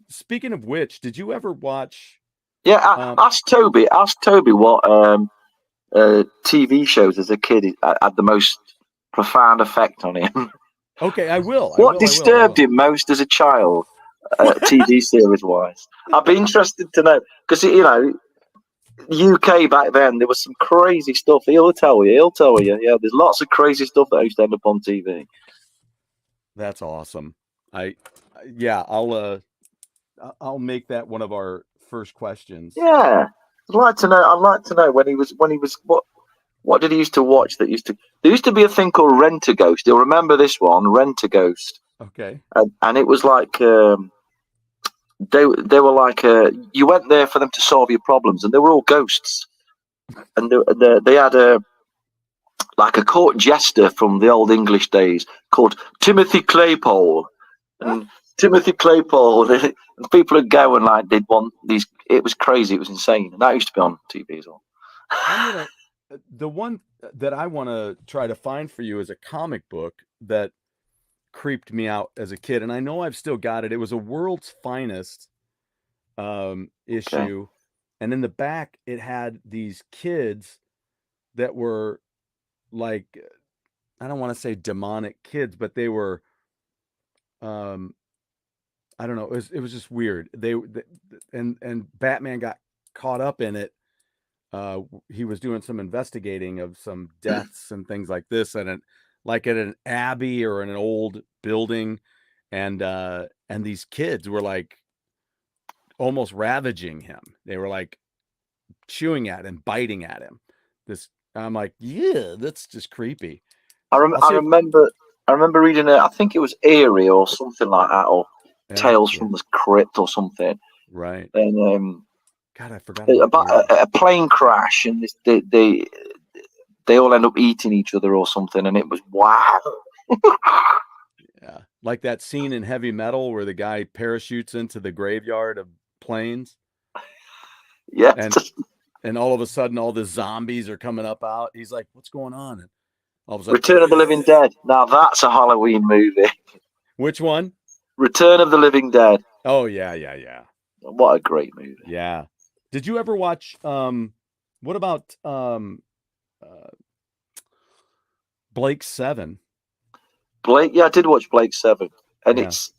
Speaking of which, did you ever watch? Yeah, ask Toby what TV shows as a kid had the most profound effect on him. Okay, I will. What disturbed him most as a child, TV series wise? I'd be interested to know, because UK back then there was some crazy stuff. He'll tell you. Yeah, there's lots of crazy stuff that used to end up on TV. That's awesome. I'll make that one of our first questions. Yeah, I'd like to know when he was what did he used to watch there used to be a thing called Rent-A-Ghost. You'll remember this one, Rent-A-Ghost. Okay. And it was like they were like you went there for them to solve your problems, and they were all ghosts. And they had a court jester from the old English days called Timothy Claypole. And Timothy Claypole, and people would go and they'd want these. It was crazy. It was insane. And that used to be on TV as well. The one that I want to try to find for you is a comic book that creeped me out as a kid, and I know I've still got it. It was a World's Finest issue, and in the back it had these kids that were like, I don't want to say demonic kids, but they were I don't know, it was just weird. And Batman got caught up in it. He was doing some investigating of some deaths and things like this, and like at an abbey or in an old building, and these kids were like almost ravaging him. They were like chewing at him, biting at him. I'm like, yeah, that's just creepy. I remember reading it. I think it was Erie or something like that, or Tales from the Crypt or something. Right. And God, I forgot about a plane crash, and they all end up eating each other or something, and it was wow. Yeah, like that scene in Heavy Metal where the guy parachutes into the graveyard of planes. Yeah, and all of a sudden, all the zombies are coming up out. He's like, "What's going on?" And all of a sudden, Return of the Living Dead. Now that's a Halloween movie. Which one? Return of the Living Dead. Oh yeah. What a great movie. Yeah. Did you ever watch? What about Blake 7? Blake, yeah, I did watch Blake 7, and it's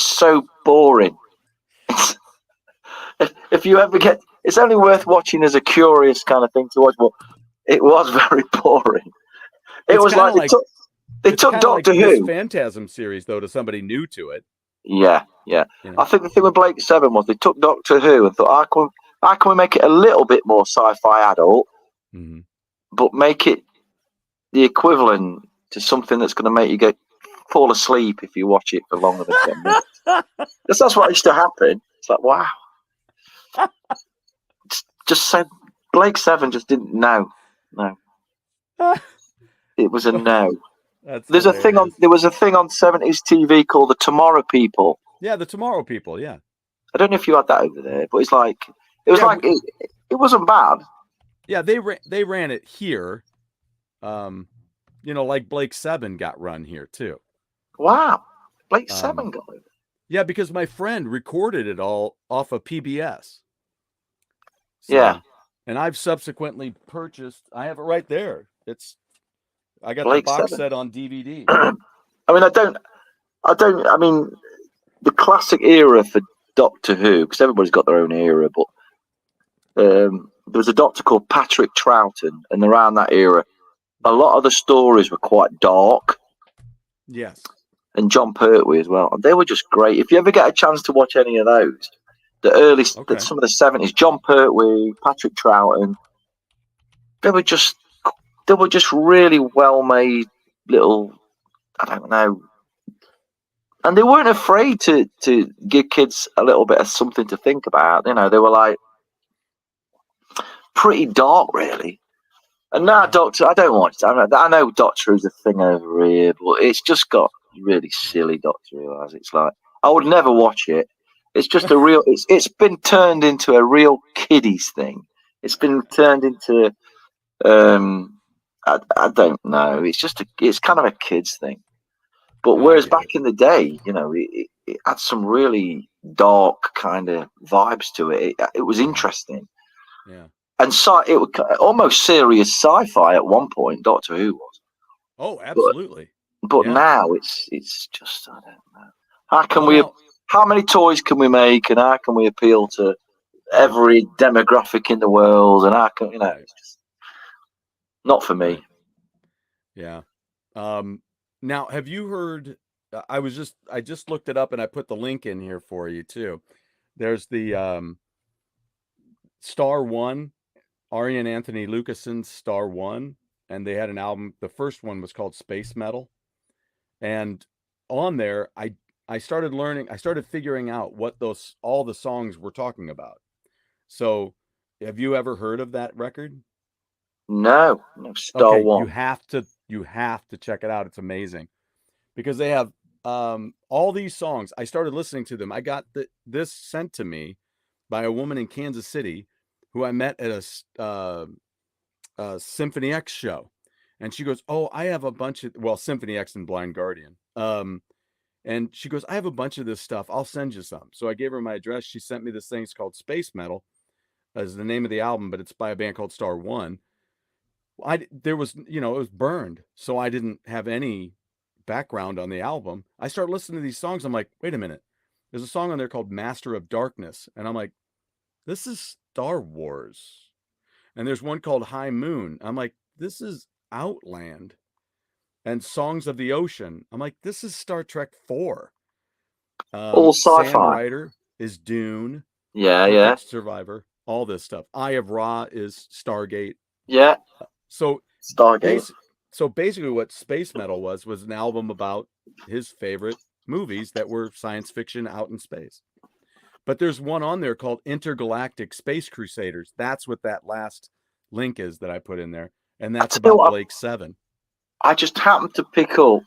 so boring. If you ever get, it's only worth watching as a curious kind of thing to watch, but it was very boring. It was like they took Doctor Who Phantasm series though to somebody new to it. Yeah. I think the thing with Blake 7 was they took Doctor Who and thought, how can we make it a little bit more sci-fi adult, but make it the equivalent to something that's going to make you fall asleep if you watch it for longer than 10 minutes. That's what used to happen. It's like, wow. Just said Blake 7 just didn't know. No. It was a no. There was a thing on 70s TV called The Tomorrow People. Yeah, The Tomorrow People, yeah. I don't know if you had that over there, but it wasn't bad. Yeah, they ran it here. Like Blake 7 got run here too. Wow. Blake 7 got it. Yeah, because my friend recorded it all off of PBS. So, yeah. And I've subsequently purchased, I have it right there. I got Blake the box 7. set on DVD. I mean, the classic era for Doctor Who, because everybody's got their own era, but there was a doctor called Patrick Troughton, and around that era, a lot of the stories were quite dark. Yes. And John Pertwee as well. And they were just great. If you ever get a chance to watch any of those, some of the 70s, John Pertwee, Patrick Troughton, they were just really well-made little, I don't know. And they weren't afraid to give kids a little bit of something to think about. They were like pretty dark, really. And now Doctor, I don't watch it. I know Doctor Who's a thing over here, but it's just got really silly Doctor Who as. It's like, I would never watch it. It's just a real, it's been turned into a real kiddies thing. It's been turned into, I don't know. It's kind of a kids thing. But whereas back in the day, it had some really dark kind of vibes to it. It was interesting. Yeah. And it was almost serious sci-fi at one point. Doctor Who was. Oh, absolutely. But now it's just, I don't know. How many toys can we make, and how can we appeal to every demographic in the world? And how can it's just not for me. Yeah. Now, have you heard? I just looked it up, and I put the link in here for you too. There's the Star One. Ari and Anthony Lucason's Star One, and they had an album. The first one was called Space Metal, and on there, I started figuring out what all the songs were talking about. So, have you ever heard of that record? No, Star One. You have to check it out. It's amazing because they have all these songs. I started listening to them. I got this sent to me by a woman in Kansas City who I met at a Symphony X show. And she goes, "Oh, I have a bunch of," Symphony X and Blind Guardian. And she goes, "I have a bunch of this stuff. I'll send you some." So I gave her my address. She sent me this thing. It's called Space Metal as the name of the album, but it's by a band called Star One. It was burned. So I didn't have any background on the album. I started listening to these songs. I'm like, wait a minute. There's a song on there called Master of Darkness. And I'm like, this is Star Wars. And there's one called High Moon. I'm like, this is Outland. And Songs of the Ocean. I'm like, this is Star Trek 4. All sci-fi. Sam Ryder is Dune. Yeah. Survivor. All this stuff. Eye of Ra is Stargate. Yeah. So Stargate. So basically what Space Metal was an album about his favorite movies that were science fiction out in space. But there's one on there called Intergalactic Space Crusaders. That's what that last link is that I put in there. And that's about Blake 7. I just happened to pick up,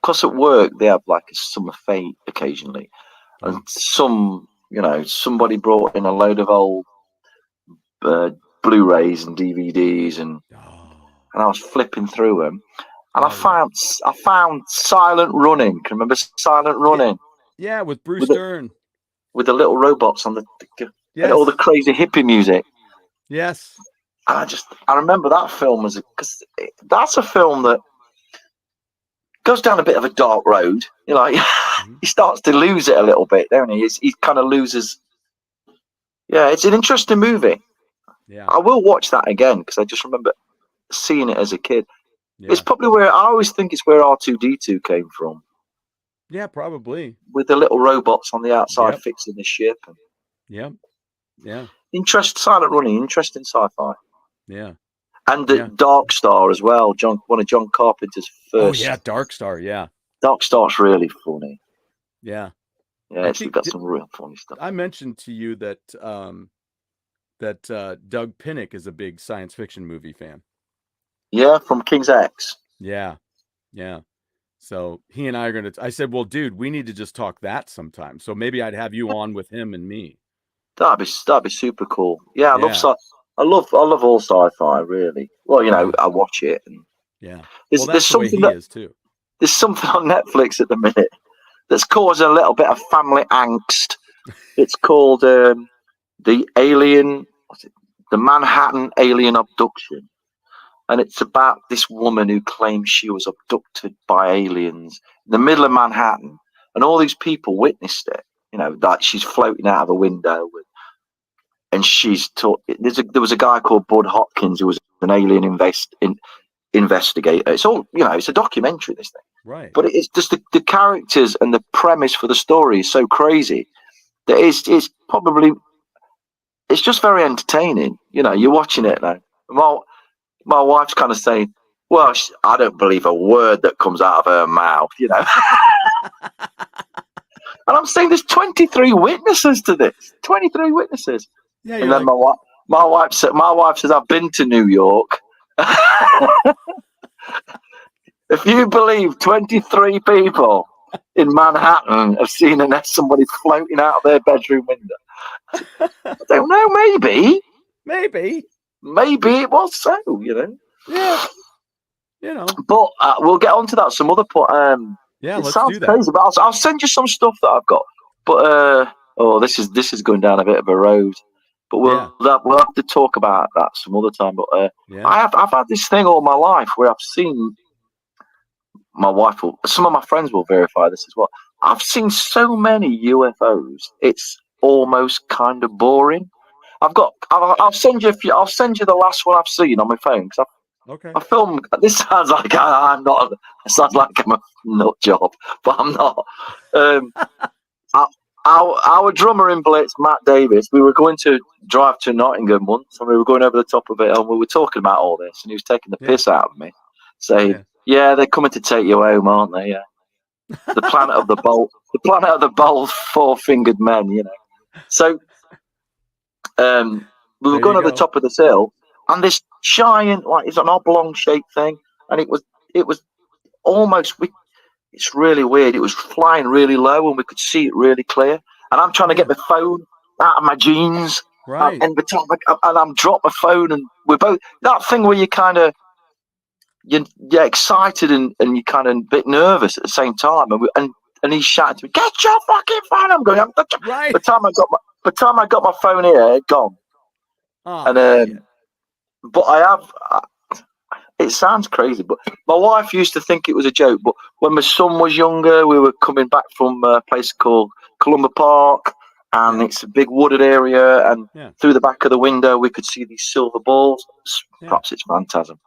because at work they have like a summer fete occasionally. And somebody brought in a load of old Blu-rays and DVDs, and I was flipping through them. And I found Silent Running. Can you remember Silent Running? Yeah, with Bruce Dern. With the little robots on and all the crazy hippie music. Yes. And I remember that film because that's a film that goes down a bit of a dark road. You know, he starts to lose it a little bit, don't he? He kind of loses. Yeah, it's an interesting movie. Yeah, I will watch that again because I just remember seeing it as a kid. Yeah. It's probably where I always think it's where R2-D2 came from. Yeah, probably. With the little robots on the outside fixing the ship. Yeah. Silent Running, interesting sci-fi. Yeah. And Dark Star as well, one of John Carpenter's first. Oh, yeah, Dark Star, yeah. Dark Star's really funny. Yeah. Yeah, it's got some real funny stuff. I mentioned to you that Doug Pinnick is a big science fiction movie fan. Yeah, from King's X. Yeah. So he and I are going to, I said, well, dude, we need to just talk that sometime. So maybe I'd have you on with him and me. That'd be super cool. Yeah, I love all sci-fi, really. Well, I watch it. And there's something that is too. There's something on Netflix at the minute that's causing a little bit of family angst. It's called the Manhattan Alien Abduction. And it's about this woman who claims she was abducted by aliens in the middle of Manhattan. And all these people witnessed it. Like she's floating out of a window. And there was a guy called Bud Hopkins who was an alien investigator. It's all, it's a documentary, this thing. Right. But it's just the characters and the premise for the story is so crazy that it's just very entertaining. You're watching it now. My wife's kind of saying, well, I don't believe a word that comes out of her mouth, And I'm saying there's 23 witnesses to this. 23 witnesses. Yeah, and then my wife says, I've been to New York. If you believe 23 people in Manhattan have seen somebody floating out of their bedroom window, I don't know, maybe it was so, Yeah. But we'll get on to that some other point. Let's sounds do that. Crazy, but I'll send you some stuff that I've got. But this is going down a bit of a road. But we'll have to talk about that some other time. But I've had this thing all my life where I've seen. My wife some of my friends will verify this as well. I've seen so many UFOs. It's almost kind of boring. I'll send you the last one I've seen on my phone. I film. This sounds like I'm not. It sounds like I'm a nut job, but I'm not. Our drummer in Blitz, Matt Davis, we were going to drive to Nottingham once, and we were going over the top of it, and we were talking about all this, and he was taking the piss out of me, saying, "Yeah, they're coming to take you home, aren't they? Yeah, the planet of the bold four-fingered men, So, we were going over the top of this hill, and this giant, it's an oblong-shaped thing, and it was almost. It's really weird. It was flying really low, and we could see it really clear. And I'm trying to get my phone out of my jeans, right? And I'm dropped my phone, and we're both that thing where you kind of you're excited and you're kind of a bit nervous at the same time. And he shouted to me, "Get your fucking phone!" I'm going. Right. By the time I got my phone here, it gone. Oh, and but it sounds crazy, but my wife used to think it was a joke. But when my son was younger, we were coming back from a place called Columba Park, and it's a big wooded area, and through the back of the window, we could see these silver balls. Perhaps it's phantasm.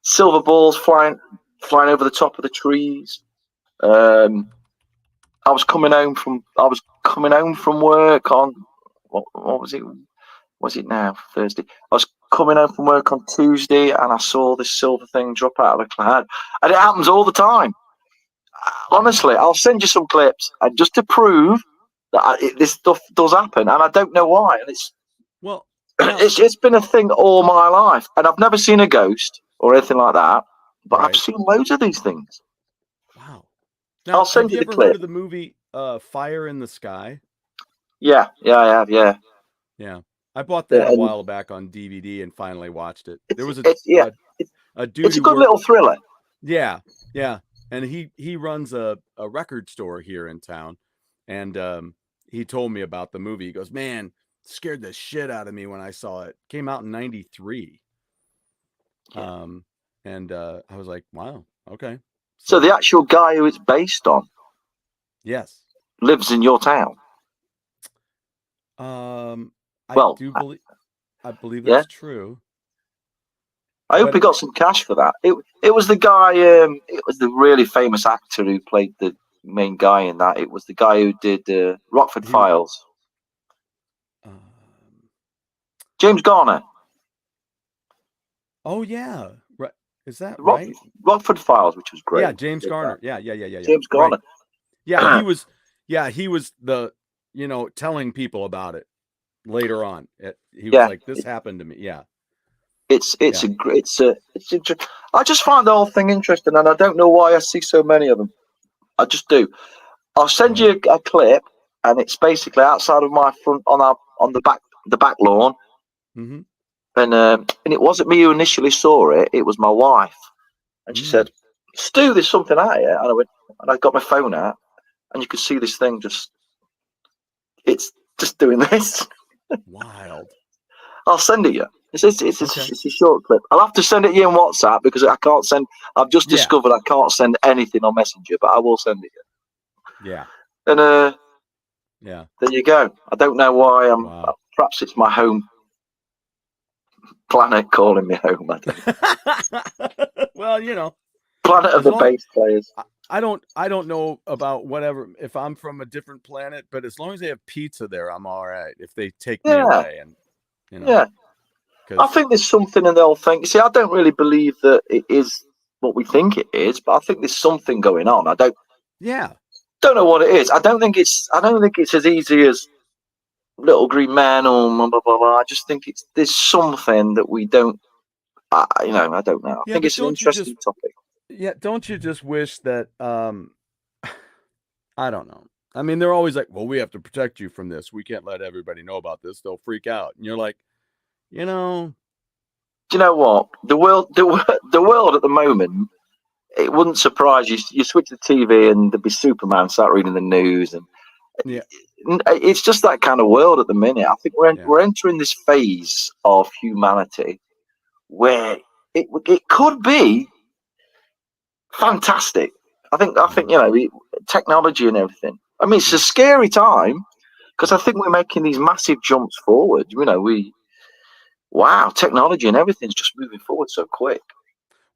Silver balls flying over the top of the trees. I was coming home from work on what was it? Was it now Thursday? I was coming home from work on Tuesday, and I saw this silver thing drop out of the cloud, and it happens all the time. Honestly, I'll send you some clips, and just to prove This stuff does happen, and I don't know why. And well, it's been a thing all my life, and I've never seen a ghost or anything like that. But I've seen loads of these things. Wow. Now, I'll send you you the ever clip. heard of the movie Fire in the Sky? Yeah, I have. Yeah. I bought that a while back on DVD and finally watched it. There was a dude. It's a good little thriller. Yeah, and he runs a record store here in town, and he told me about the movie. He goes, "Man, scared the shit out of me when I saw it. Came out in '93." And I was like, "Wow, okay." So the actual guy who it's based on, yes, lives in your town. I believe that's true. I hope he got some cash for that. It was the guy. It was the really famous actor who played the main guy in that. It was the guy who did Rockford Files. James Garner. Oh yeah, right. Is that right? Rockford Files, which was great. Yeah, James Garner. Yeah. James Garner. Right. Yeah, he was the telling people about it later on. He was like, "This happened to me." Yeah. I just find the whole thing interesting, and I don't know why I see so many of them. I just do. I'll send you a clip, and it's basically outside of my front on the back lawn. Mm-hmm. And it wasn't me who initially saw it; it was my wife, and she said, "Stu, there's something out here." And I went, and I got my phone out, and you could see this thing it's just doing this. Wild. I'll send it you. It's a short clip. I'll have to send it you on WhatsApp because I can't send. I've just discovered I can't send anything on Messenger, but I will send it you. Yeah. And there you go. I don't know why perhaps it's my home planet calling me home. Well, planet of the bass players. I don't know about whatever if I'm from a different planet, but as long as they have pizza there, I'm all right. If they take me away, and I think there's something in the whole thing. You see, I don't really believe that it is what we think it is, but I think there's something going on. I don't know what it is. I don't think it's as easy as Little Green Man or blah blah blah. I just think there's something that we don't. I don't know. I think it's an interesting topic. Yeah, don't you just wish that? I don't know. I mean, they're always like, "Well, we have to protect you from this. We can't let everybody know about this. They'll freak out." And you're like, Do you know what? The world at the moment, it wouldn't surprise you. You switch the TV and there'd be Superman sat reading the news, and it's just that kind of world at the minute. I think we're entering this phase of humanity where it could be fantastic. I think technology and everything. I mean, it's a scary time because I think we're making these massive jumps forward. Wow, technology and everything's just moving forward so quick.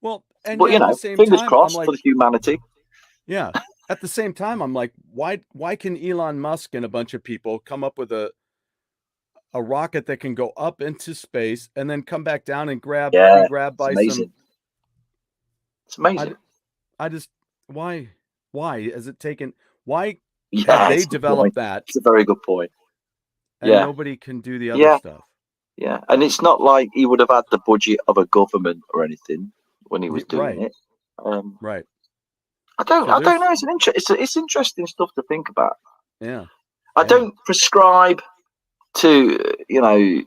Well, and but at the same fingers time, crossed for the humanity. Yeah. At the same time, I'm like, why can Elon Musk and a bunch of people come up with a rocket that can go up into space and then come back down and be grabbed by some? It's amazing. I just why has it taken? Why have they developed that? It's a very good point. And nobody can do the other stuff. Yeah, and it's not like he would have had the budget of a government or anything when he was doing it. Right. I don't know. It's interesting stuff to think about. Yeah. I don't prescribe to I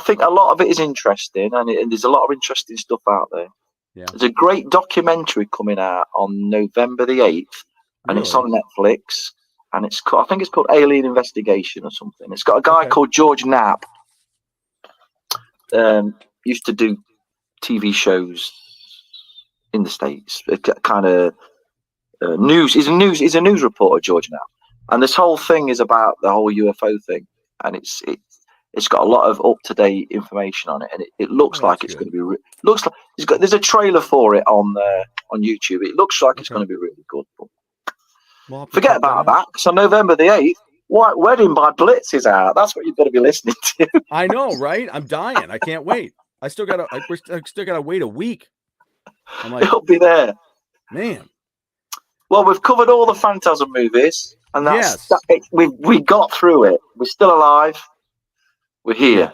think a lot of it is interesting, and there's a lot of interesting stuff out there. Yeah. There's a great documentary coming out on November the 8th, and it's on Netflix, and I think it's called Alien Investigation or something. It's got a guy called George Knapp. Used to do TV shows in the States, kind of news. He's a news reporter, George Knapp, and this whole thing is about the whole UFO thing, and it's got a lot of up to date information on it, and it looks like it's going to be. There's a trailer for it on YouTube. It looks like it's going to be really good. But forget about that. So November the 8th. White Wedding by Blitz is out. That's what you've got to be listening to. I know, right? I'm dying. I can't wait. I still gotta wait a week. I'm like, it'll be there, man. Well, we've covered all the Phantasm movies, and Yes. We got through it. We're still alive. We're here.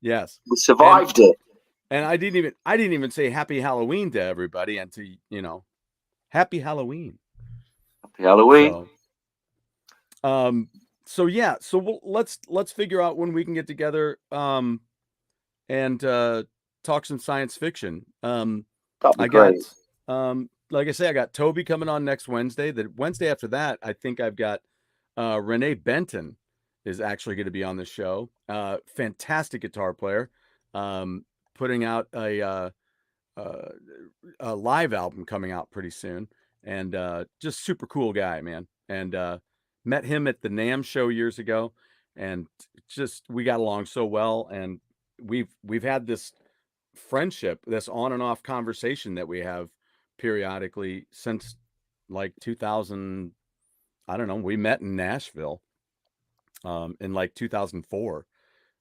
Yes. We survived it. And I didn't even say Happy Halloween to everybody, and to Happy Halloween. Happy Halloween. So let's figure out when we can get together and talk some science fiction. That'd be great. Like I say, I got Toby coming on next Wednesday. The Wednesday after that, I think I've got Renee Benton is actually going to be on the show. Fantastic guitar player, putting out a live album coming out pretty soon, and just super cool guy, man. And met him at the NAMM show years ago, and just we got along so well, and we've had this friendship, this on and off conversation that we have periodically since like 2000. I don't know. We met in Nashville in like 2004,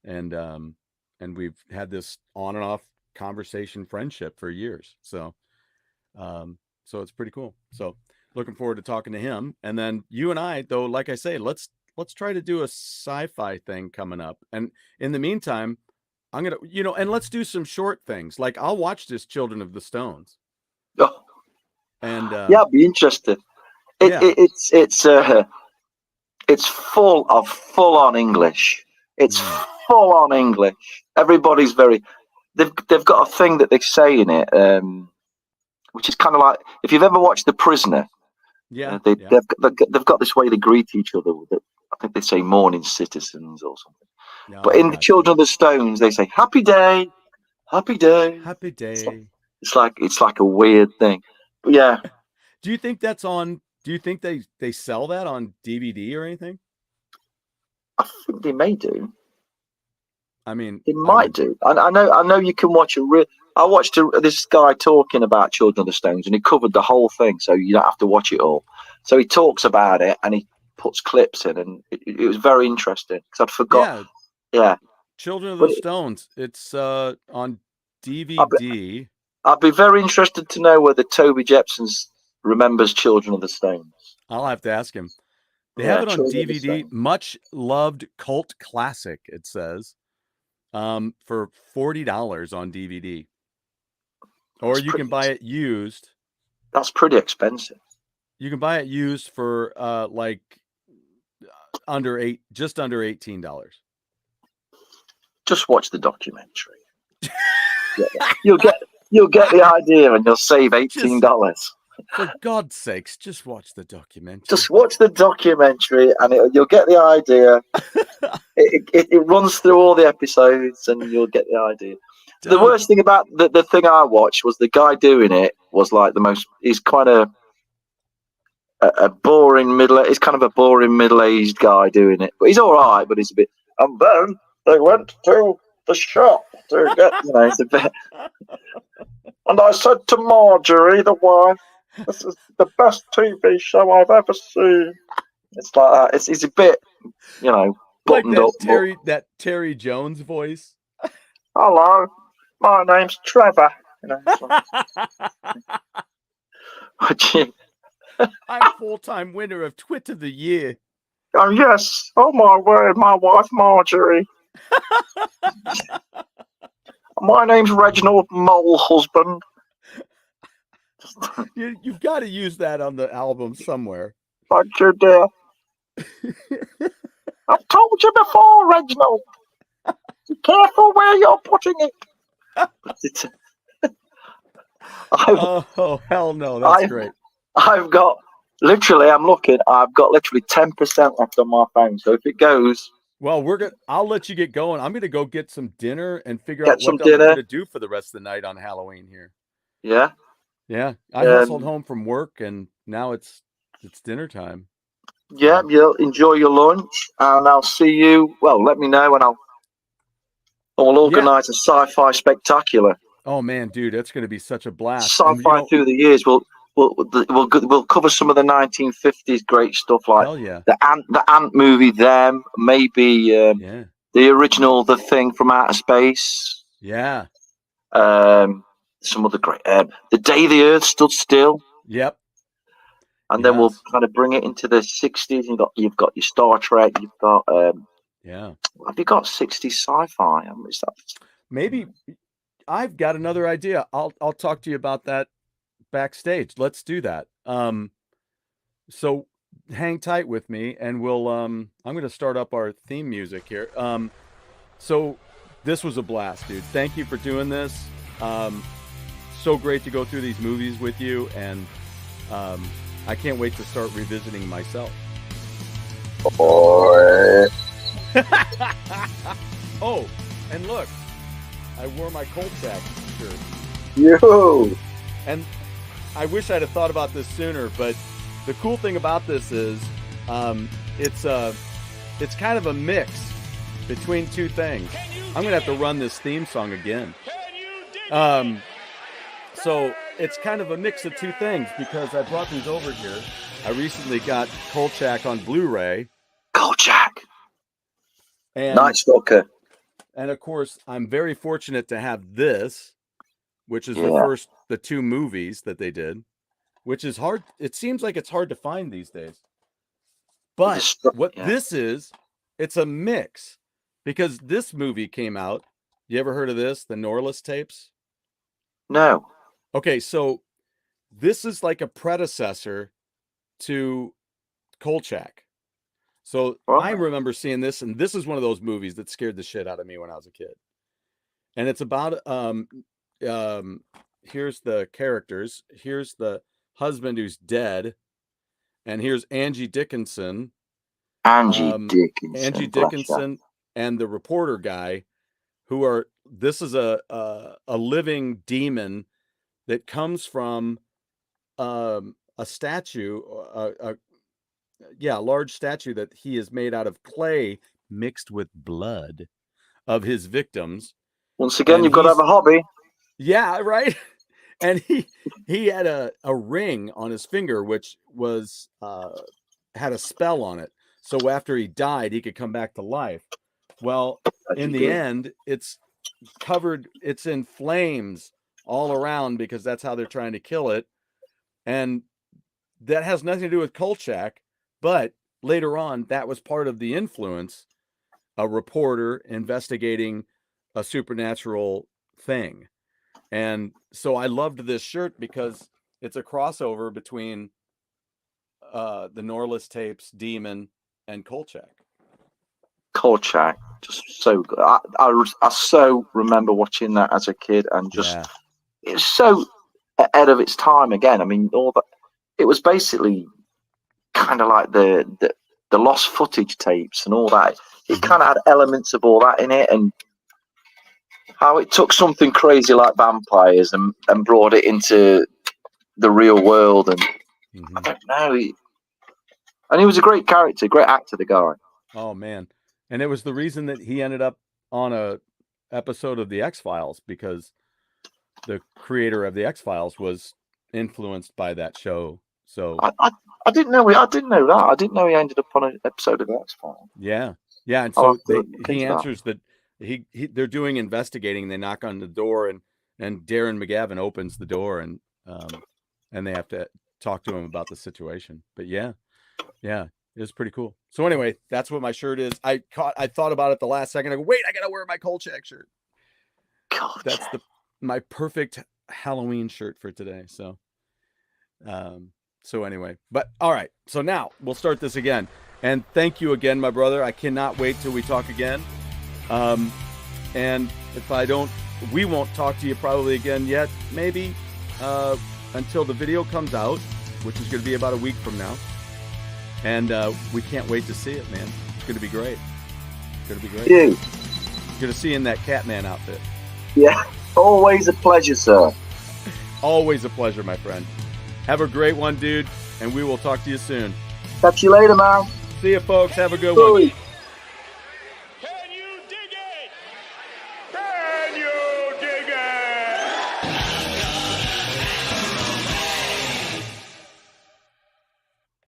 and we've had this on and off conversation friendship for years. So it's pretty cool. So looking forward to talking to him. And then you and I, though, like I say, let's try to do a sci-fi thing coming up. And in the meantime, I'm gonna, and let's do some short things. Like I'll watch this Children of the Stones. Oh. And I'd be interested. It's full on English. It's full on English. Everybody's they've got a thing that they say in it, which is kind of like, if you've ever watched The Prisoner, they've got this way they greet each other. I think they say morning citizens or something. No, but in the Children of the Stones, they say happy day, happy day, happy day. It's like a weird thing. But yeah. Do you think that's on? Do you think they sell that on DVD or anything? I think they may do. I mean, they might do. I know you can watch I watched this guy talking about Children of the Stones, and he covered the whole thing, so you don't have to watch it all. So he talks about it, and he puts clips in, and it was very interesting because I'd forgot. Yeah. Children of the Stones. It's on DVD. I'd be very interested to know whether Toby Jepson's remembers Children of the Stones. I'll have to ask him. They have it on DVD. Much loved cult classic, it says, for $40 on DVD. Or you can buy it used. That's pretty expensive. You can buy it used for like just under $18. Just watch the documentary. You'll get the idea, and you'll save $18. For God's sakes, just watch the documentary. Just watch the documentary, and you'll get the idea. it runs through all the episodes, and you'll get the idea. The worst thing about the thing I watched was the guy doing it was like he's kind of a boring he's kind of a boring middle-aged guy doing it, but he's all right. But he's a bit. And then they went to the shop to get, it's a bit. And I said to Marjorie, the wife, "This is the best TV show I've ever seen." It's like that. It's a bit, buttoned like up. That Terry Jones voice. Hello, my name's Trevor. I'm full-time winner of Twit of the Year. Oh yes. Oh my word, my wife Marjorie. My name's Reginald Mole Husband. You've got to use that on the album somewhere. Thank you, dear. I've told you before, Reginald. Be careful where you're putting it. Oh, hell no. That's great. I've got literally 10% left on my phone. So if it goes. Well, I'll let you get going. I'm gonna go get some dinner and figure out what I'm gonna do for the rest of the night on Halloween here. Yeah. Yeah. I hustled home from work, and now it's dinner time. Yeah, you'll enjoy your lunch, and I'll see you. Well, let me know, and I'll organise a sci-fi spectacular. Oh man, dude, that's gonna be such a blast. Sci-fi through the years. We'll cover some of the 1950s great stuff, like the Ant movie, them, maybe the original The Thing from Outer Space. Yeah. Some other great. The Day the Earth Stood Still. Yep. And then we'll kind of bring it into the 60s. You've got your Star Trek. You've got Have you got 60s sci-fi? Is that... Maybe I've got another idea. I'll talk to you about that backstage. Let's do that. So hang tight with me, and we'll. I'm going to start up our theme music here. So this was a blast, dude. Thank you for doing this. So great to go through these movies with you, and I can't wait to start revisiting myself. Boy. Oh, and look, I wore my Kolchak shirt. Yo. And I wish I'd have thought about this sooner, but the cool thing about this is it's kind of a mix between two things. I'm gonna have to run this theme song again. So it's kind of a mix of two things, because I brought these over here. I recently got Kolchak on Blu-ray. Kolchak. And, nice stalker. And of course, I'm very fortunate to have this, which is the two movies that they did, which is hard. It seems like it's hard to find these days. But this is, it's a mix, because this movie came out. You ever heard of this? The Norliss tapes? No. Okay, so this is like a predecessor to Kolchak. So I remember seeing this, and this is one of those movies that scared the shit out of me when I was a kid. And it's about here's the characters. Here's the husband who's dead, and here's Angie Dickinson. Angie Dickinson and the reporter guy, who are, this is a living demon that comes from a statue, a large statue that he has made out of clay mixed with blood of his victims. Once again, you've got to have a hobby. Yeah, right. And he had a ring on his finger, which was had a spell on it. So after he died, he could come back to life. Well, in the end, it's covered, it's in flames all around, because that's how they're trying to kill it. And that has nothing to do with Kolchak, but later on, that was part of the influence, a reporter investigating a supernatural thing. And so I loved this shirt because it's a crossover between the Norliss tapes, Demon, and Kolchak. Kolchak, just so good. I so remember watching that as a kid, and just it was so ahead of its time again. I mean, all that, it was basically kind of like the lost footage tapes and all that. It kind of had elements of all that in it, and how it took something crazy like vampires and brought it into the real world. And I don't know. And he was a great character, great actor, the guy. Oh, man. And it was the reason that he ended up on a episode of The X-Files, because the creator of The X-Files was influenced by that show. So I didn't know. I didn't know that. I didn't know he ended up on an episode of The X-Files. Yeah. Yeah. And so he answers that they're doing investigating. They knock on the door, and Darren McGavin opens the door, and they have to talk to him about the situation. But yeah, it was pretty cool. So anyway, that's what my shirt is. I thought about it the last second. I go, wait, I gotta wear my Kolchak shirt. Kolchak. That's my perfect Halloween shirt for today. So anyway, but all right. So now we'll start this again. And thank you again, my brother. I cannot wait till we talk again. And if I don't, we won't talk to you probably again yet. Maybe until the video comes out, which is going to be about a week from now. And we can't wait to see it, man. It's going to be great. It's going to be great. You. Going to see you in that Catman outfit. Yeah, always a pleasure, sir. Always a pleasure, my friend. Have a great one, dude, and we will talk to you soon. Catch you later, man. See you, folks. Have a good one.